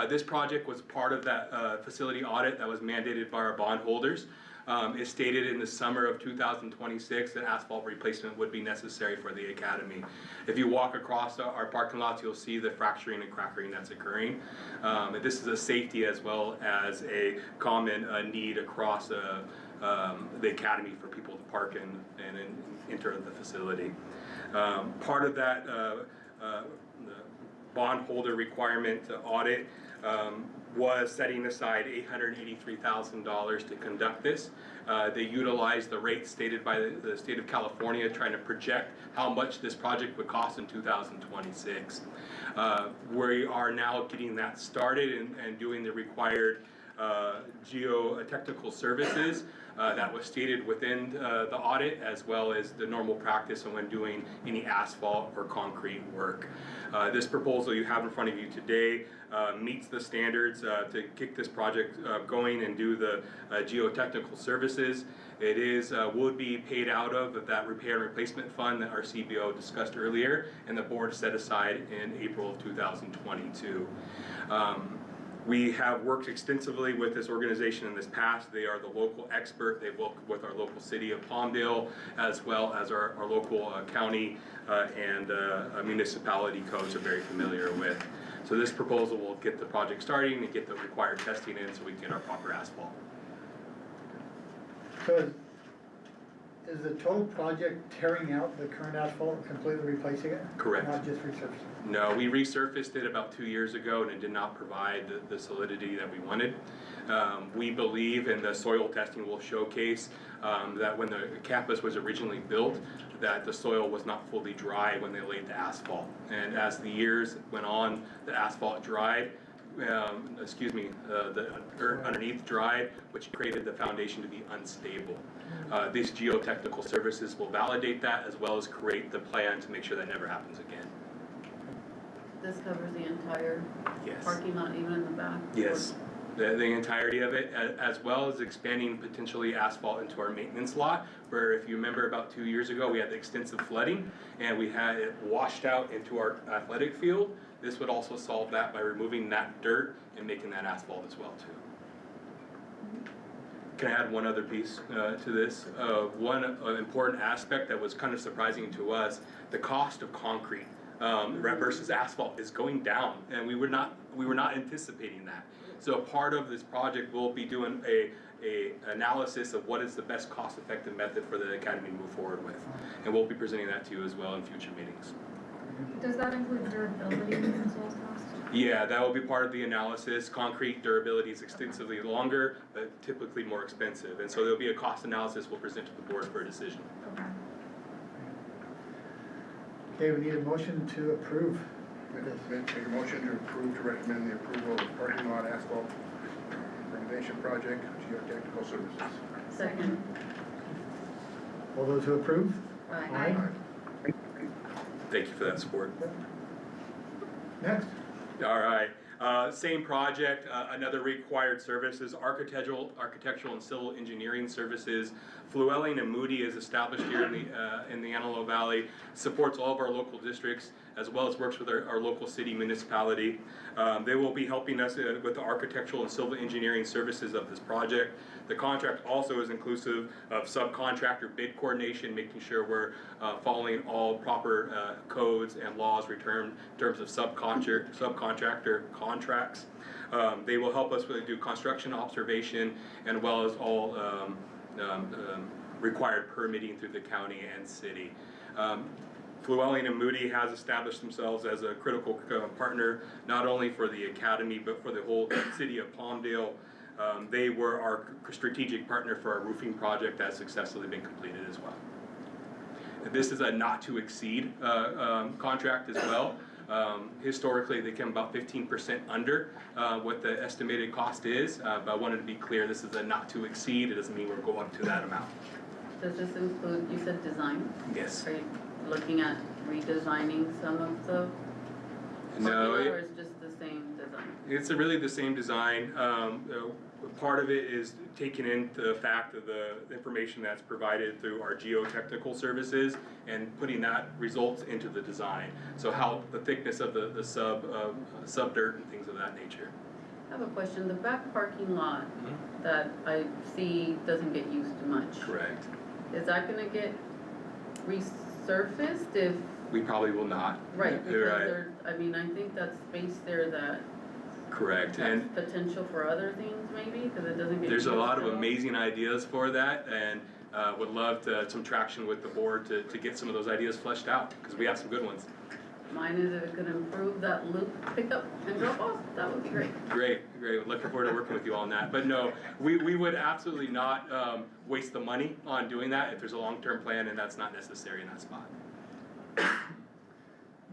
This project was part of that facility audit that was mandated by our bondholders. It stated in the summer of 2026 that asphalt replacement would be necessary for the academy. If you walk across our parking lots, you'll see the fracturing and crackering that's occurring. And this is a safety as well as a common need across the academy for people to park in and enter the facility. Part of that the bondholder requirement audit was setting aside $883,000 to conduct this. They utilized the rate stated by the state of California, trying to project how much this project would cost in 2026. We are now getting that started and doing the required geotechnical services that was stated within the audit, as well as the normal practice and when doing any asphalt or concrete work. This proposal you have in front of you today meets the standards to kick this project going and do the geotechnical services. It is would be paid out of that repair and replacement fund that our CBO discussed earlier, and the board set aside in April of 2022. We have worked extensively with this organization in this past. They are the local expert. They work with our local city of Palmdale, as well as our local county and municipality codes are very familiar with. So this proposal will get the project starting and get the required testing in so we can get our proper asphalt. So is the total project tearing out the current asphalt and completely replacing it? Correct. Not just resurfacing? No, we resurfaced it about 2 years ago and it did not provide the solidity that we wanted. We believe, and the soil testing will showcase, that when the campus was originally built, that the soil was not fully dry when they laid the asphalt. And as the years went on, the asphalt dried, the earth underneath dried, which created the foundation to be unstable. These geotechnical services will validate that, as well as create the plan to make sure that never happens again. This covers the entire Yes. parking lot, even in the back? Yes, the entirety of it, as well as expanding potentially asphalt into our maintenance lot, where if you remember about 2 years ago, we had the extensive flooding and we had it washed out into our athletic field. This would also solve that by removing that dirt and making that asphalt as well too. Can I add one other piece to this? One important aspect that was kind of surprising to us, the cost of concrete versus asphalt is going down, and we were not anticipating that. So part of this project will be doing a analysis of what is the best cost-effective method for the academy to move forward with, and we'll be presenting that to you as well in future meetings. Does that include durability as well as cost? Yeah, that will be part of the analysis. Concrete durability is extensively longer, but typically more expensive, and so there'll be a cost analysis we'll present to the board for a decision. Okay. Okay, we need a motion to approve this. Make a motion to approve, to recommend the approval of parking lot asphalt renovation project, geotechnical services. Second. All those who approve? Aye. Thank you for that support. Next. All right, same project, another required services, architectural and civil engineering services. Fluelling and Moody is established here in the Antelope Valley, supports all of our local districts, as well as works with our local city municipality. They will be helping us with the architectural and civil engineering services of this project. The contract also is inclusive of subcontractor bid coordination, making sure we're following all proper codes and laws in terms of subcontractor contracts. They will help us do construction observation, and well as all required permitting through the county and city. Fluelling and Moody has established themselves as a critical partner, not only for the academy, but for the whole city of Palmdale. They were our strategic partner for our roofing project that has successfully been completed as well. This is a not to exceed contract as well. Historically, they come about 15% under what the estimated cost is, but I wanted to be clear, this is a not to exceed. It doesn't mean we'll go up to that amount. Does this include, you said design? Yes. Are you looking at redesigning some of the No, parking lot, or is it just the same design? it's really the same design. Part of it is taking in the fact of the information that's provided through our geotechnical services and putting that results into the design. So how the thickness of the sub dirt and things of that nature. I have a question. The back parking lot that I see doesn't get used much. Correct. Is that gonna get resurfaced if, We probably will not. right, because Right. there, I mean, I think that space there that Correct. has And potential for other things maybe, cause it doesn't get there's used a lot of at all. amazing ideas for that, and would love some traction with the board to get some of those ideas fleshed out, because we have some good ones. Mine is if it could improve that loop pickup and drop off, that would be great. Great. Looking forward to working with you on that. But no, we would absolutely not waste the money on doing that if there's a long-term plan and that's not necessary in that spot. Need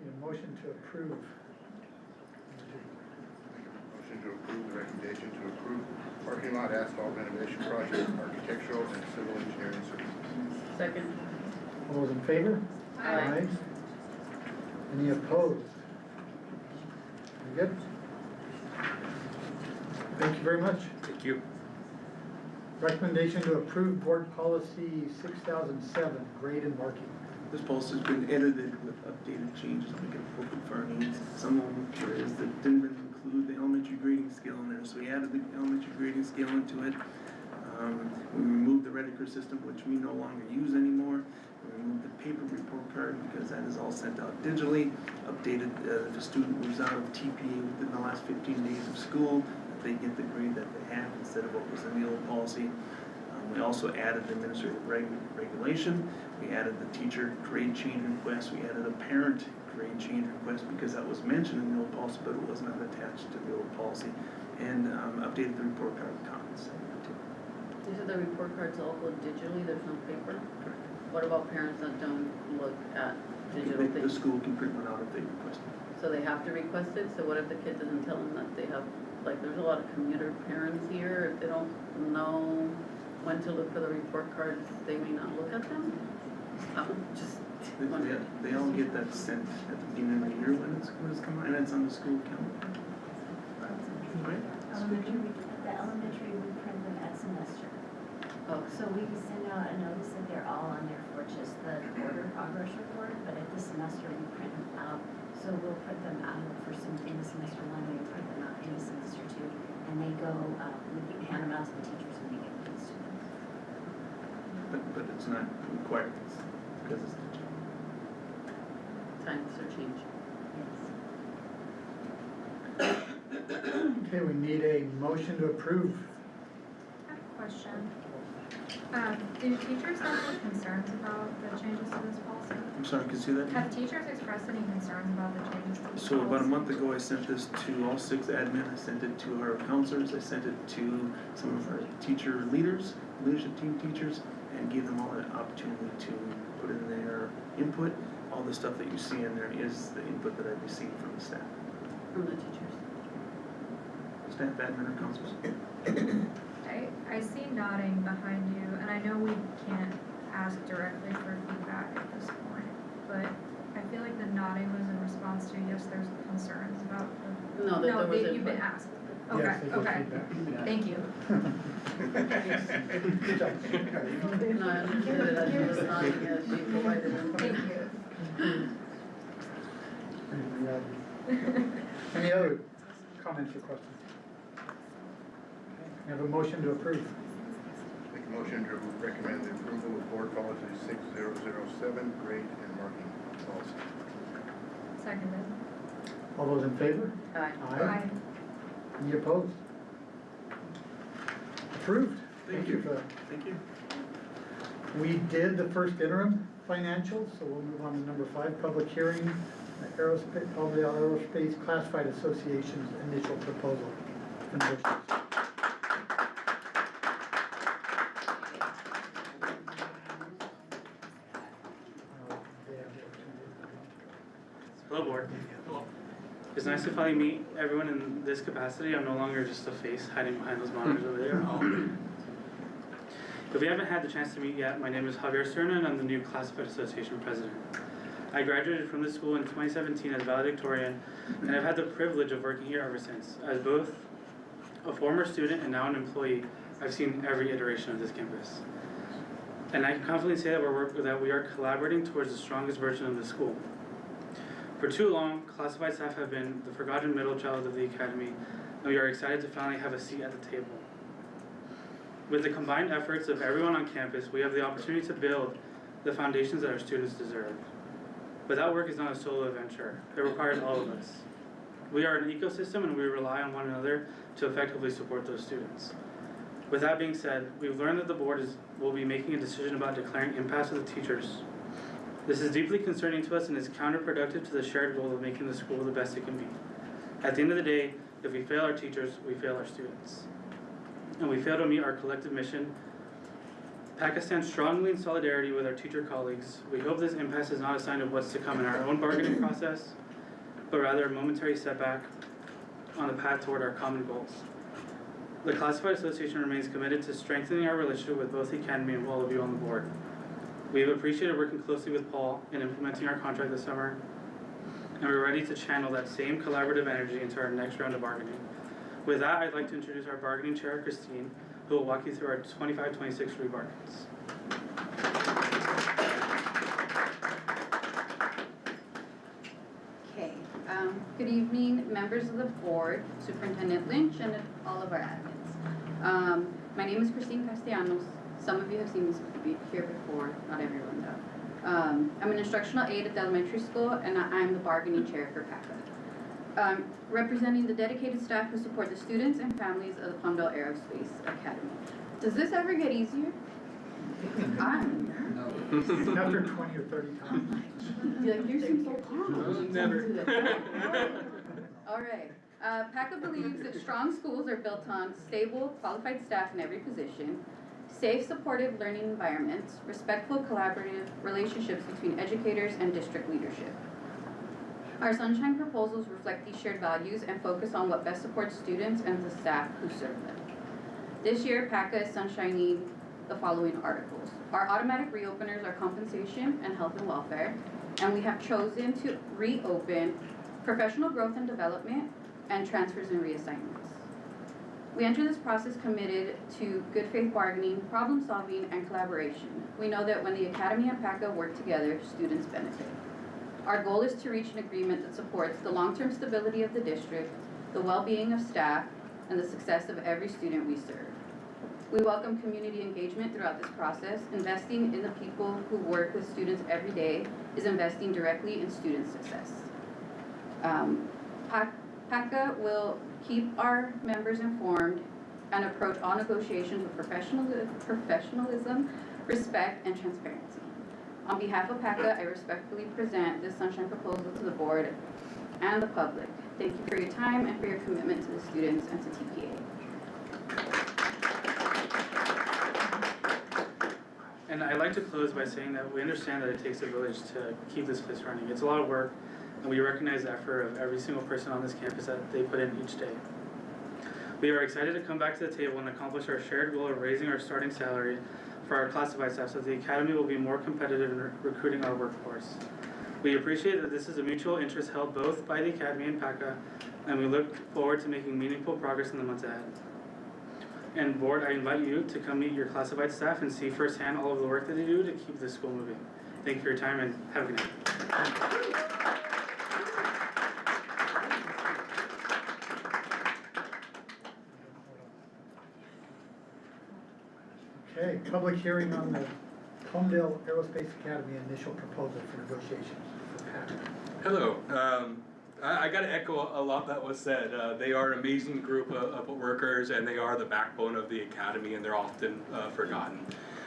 a motion to approve. Motion to approve the recommendation to approve parking lot asphalt renovation project, architectural and civil engineering services. Second. All those in favor? Aye. Any opposed? Very good. Thank you very much. Thank you. Recommendation to approve board policy 6007, grade and marking. This policy's been edited with updated changes to make it appropriate for our needs. Some of them areas that didn't really include the elementary grading scale in there, so we added the elementary grading scale into it. We removed the Rediker system, which we no longer use anymore. We removed the paper report card because that is all sent out digitally. Updated, if a student moves out of TPAA within the last 15 days of school, that they get the grade that they have instead of what was in the old policy. We also added the administrative regulation. We added the teacher grade change request. We added a parent grade change request because that was mentioned in the old policy, but it was not attached to the old policy. And updated the report card with comments. These are the report cards all go digitally, there's no paper? Correct. What about parents that don't look at digital The things? school can print one out if they request it. So they have to request it, so what if the kid doesn't tell them that they have, like, there's a lot of commuter parents here, if they don't know when to look for the report cards, they may not look at them? Just wondering. They all get that sent at the beginning of the year when it's coming, and it's on the school calendar. Right? The elementary, we print them at semester. Oh, So we can send out a notice that they're all on there for just the quarter progress report, but at the semester, we print them out. So we'll put them out for some, in the semester one, we print them out in the semester two, and they go, we hand them out to the teachers and they give them to the students. But it's not required, because it's digital. times are changing. Okay, we need a motion to approve. I have a question. Do teachers have any concerns about the changes to this policy? I'm sorry, can you see that? Have teachers expressed any concerns about the changes to this policy? So about a month ago, I sent this to all 6 admin, I sent it to our counselors, I sent it to some of our teacher leaders, leadership team teachers, and gave them all an opportunity to put in their input. All the stuff that you see in there is the input that I've received from the staff. From the teachers. Staff, admin, or counselors. I see nodding behind you, and I know we can't ask directly for feedback at this point, but I feel like the nodding was in response to, yes, there's concerns about the. No, there was you've been input. asked. Okay, Yes, they give okay, feedback. thank you. Good job. No, I understood it, I was nodding as she provided input. Thank you. Any other comments or questions? We have a motion to approve. Make a motion to recommend the approval of board policy 6007, grade and marking policy. Seconded. All those in favor? Aye. Aye. Any opposed? Approved. Thank you. for that. Thank you. We did the first interim financials, so we'll move on to number 5, public hearing, aerospace, all the aerospace classified associations initial proposal. Conditions. Hello, board. It's nice to finally meet everyone in this capacity. I'm no longer just a face hiding behind those monitors over there. If we haven't had the chance to meet yet, my name is Javier Serna and I'm the new Classified Association President. I graduated from this school in 2017 as valedictorian, and I've had the privilege of working here ever since. As both a former student and now an employee, I've seen every iteration of this campus. And I can confidently say that we are collaborating towards the strongest version of the school. For too long, classified staff have been the forgotten middle child of the academy, and we are excited to finally have a seat at the table. With the combined efforts of everyone on campus, we have the opportunity to build the foundations that our students deserve. But that work is not a solo adventure. It requires all of us. We are an ecosystem and we rely on one another to effectively support those students. With that being said, we've learned that the board will be making a decision about declaring impasse of the teachers. This is deeply concerning to us and is counterproductive to the shared goal of making the school the best it can be. At the end of the day, if we fail our teachers, we fail our students. And we fail to meet our collective mission. PACA stands strongly in solidarity with our teacher colleagues. We hope this impasse is not a sign of what's to come in our own bargaining process, but rather a momentary setback on the path toward our common goals. The Classified Association remains committed to strengthening our relationship with both the Academy and all of you on the board. We have appreciated working closely with Paul in implementing our contract this summer, and we're ready to channel that same collaborative energy into our next round of bargaining. With that, I'd like to introduce our bargaining chair, Christine, who will walk you through our 25-26 rebargains. Okay, good evening, members of the board, Superintendent Lynch, and all of our admins. My name is Christine Castellanos. Some of you have seen me here before, not everyone though. I'm an instructional aide at the elementary school, and I'm the bargaining chair for PACA. Representing the dedicated staff who support the students and families of the Palmdale Aerospace Academy. Does this ever get easier? After 20 or 30 times. You seem so calm. Never. All right. PACA believes that strong schools are built on stable, qualified staff in every position, safe, supportive learning environments, respectful, collaborative relationships between educators and district leadership. Our Sunshine proposals reflect these shared values and focus on what best supports students and the staff who serve them. This year, PACA is sunshining the following articles. Our automatic reopeners are compensation and health and welfare, and we have chosen to reopen professional growth and development and transfers and reassignments. We enter this process committed to good faith bargaining, problem solving, and collaboration. We know that when the Academy and PACA work together, students benefit. Our goal is to reach an agreement that supports the long-term stability of the district, the well-being of staff, and the success of every student we serve. We welcome community engagement throughout this process. Investing in the people who work with students every day is investing directly in student success. PACA will keep our members informed and approach all negotiations with professionalism, respect, and transparency. On behalf of PACA, I respectfully present this Sunshine proposal to the board and the public. Thank you for your time and for your commitment to the students and to TPAA. And I'd like to close by saying that we understand that it takes a village to keep this place running. It's a lot of work, and we recognize the effort of every single person on this campus that they put in each day. We are excited to come back to the table and accomplish our shared goal of raising our starting salary for our classified staff so that the Academy will be more competitive in recruiting our workforce. We appreciate that this is a mutual interest held both by the Academy and PACA, and we look forward to making meaningful progress in the months ahead. And board, I invite you to come meet your classified staff and see firsthand all of the work that they do to keep this school moving. Thank you for your time and have a good night. Okay, public hearing on the Palmdale Aerospace Academy initial proposal for negotiations for PACA. Hello. I got to echo a lot that was said. They are an amazing group of workers, and they are the backbone of the Academy, and they're often forgotten.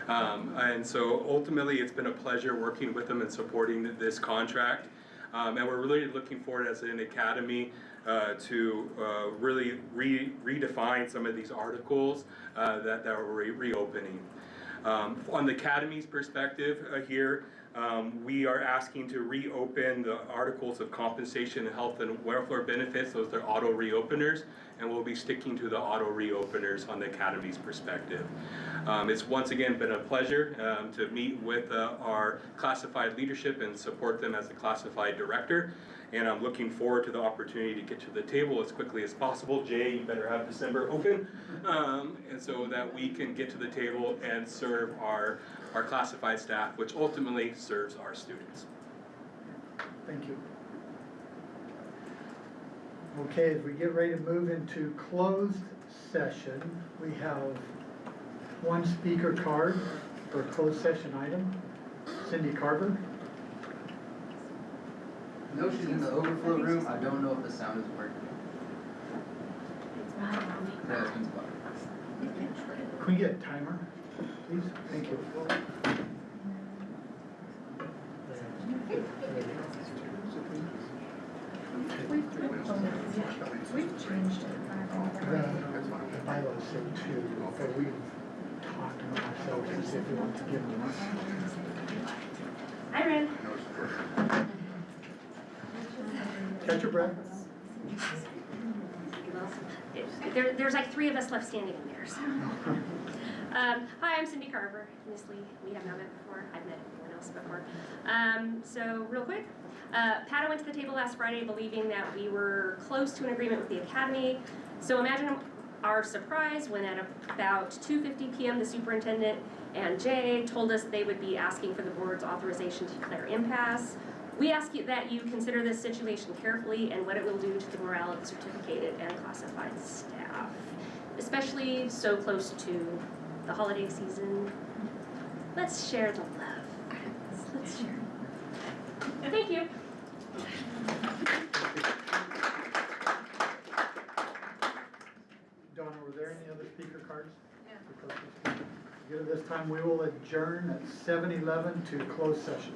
And so ultimately, it's been a pleasure working with them and supporting this contract. And we're really looking forward as an Academy to really redefine some of these articles that we're reopening. On the Academy's perspective here, we are asking to reopen the articles of compensation and health and welfare benefits. Those are auto reopeners, and we'll be sticking to the auto reopeners on the Academy's perspective. It's once again been a pleasure to meet with our classified leadership and support them as the classified director. And I'm looking forward to the opportunity to get to the table as quickly as possible. Jay, you better have December open, and so that we can get to the table and serve our classified staff, which ultimately serves our students. Thank you. Okay, as we get ready to move into closed session, we have one speaker card for a closed session item. Cindy Carver. No, she's in the overflow room. I don't know if the sound is working. Yeah, it's been spotted. Can we get a timer, please? Thank you. We've changed it back The bylaws say two, but we've talked among ourselves to see if we want to give them. Hi, Ren. Catch your breath. There's like 3 of us left standing in there, so. Hi, I'm Cindy Carver, Miss Lee. We have not met before. I've met everyone else before. So real quick, Pat went to the table last Friday believing that we were close to an agreement with the Academy. So imagine our surprise when at about 2:50 p.m. the superintendent and Jay told us they would be asking for the board's authorization to declare impasse. We ask you that you consider this situation carefully and what it will do to the morale of the certificated and classified staff, especially so close to the holiday season. Let's share the love. Let's share. Thank you. Donna, were there any other speaker cards? Yeah. Good, at this time, we will adjourn at 7:11 to close session.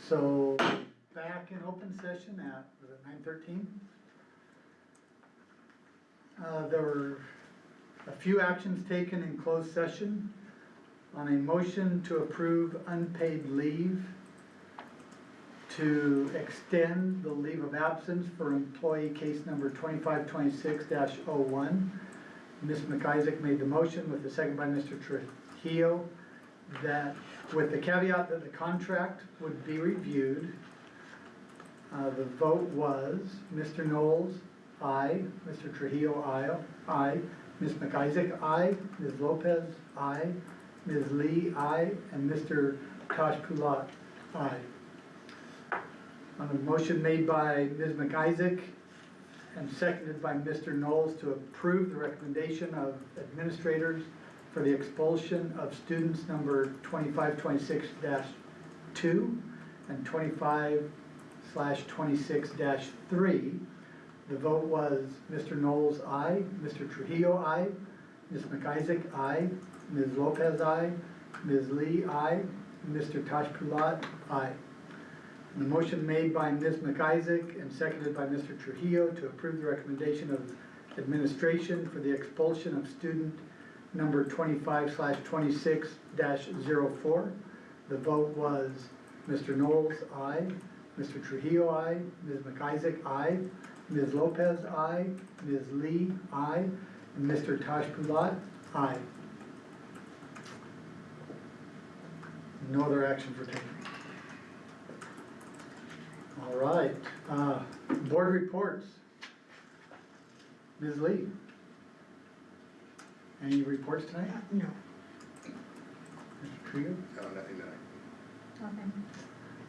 So, back in open session at, was it 9:13? There were a few actions taken in closed session on a motion to approve unpaid leave, to extend the leave of absence for employee case number 2526-01. Ms. McIsaac made the motion with the second by Mr. Trujillo, that with the caveat that the contract would be reviewed. The vote was Mr. Knowles, aye, Mr. Trujillo, aye, Ms. McIsaac, aye, Ms. Lopez, aye, Ms. Lee, aye, and Mr. Tosh-Pulat, aye. On a motion made by Ms. McIsaac and seconded by Mr. Knowles to approve the recommendation of administrators for the expulsion of students number 2526-2 and 25/26-3. The vote was Mr. Knowles, aye, Mr. Trujillo, aye, Ms. McIsaac, aye, Ms. Lopez, aye, Ms. Lee, aye, Mr. Tosh-Pulat, aye. The motion made by Ms. McIsaac and seconded by Mr. Trujillo to approve the recommendation of administration for the expulsion of student number 25/26-04. The vote was Mr. Knowles, aye, Mr. Trujillo, aye, Ms. McIsaac, aye, Ms. Lopez, aye, Ms. Lee, aye, and Mr. Tosh-Pulat, aye. No other actions were taken. All right, board reports. Ms. Lee? Any reports tonight? No. Mr. Trio? No, nothing tonight. Nothing.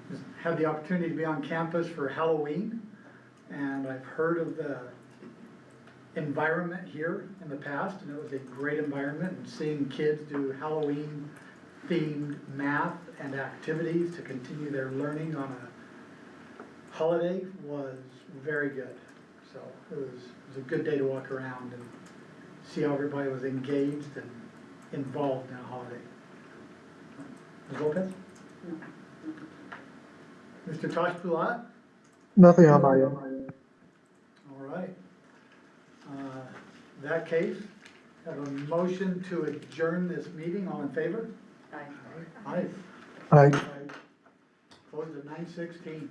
Just had the opportunity to be on campus for Halloween, and I've heard of the environment here in the past, and it was a great environment, and seeing kids do Halloween themed math and activities to continue their learning on a holiday was very good. So it was a good day to walk around and see how everybody was engaged and involved in a holiday. Ms. Lopez? Mr. Tosh-Pulat? Nothing on my end. All right. That case, have a motion to adjourn this meeting. All in favor? Aye. Aye. Aye. Closed at 9:16.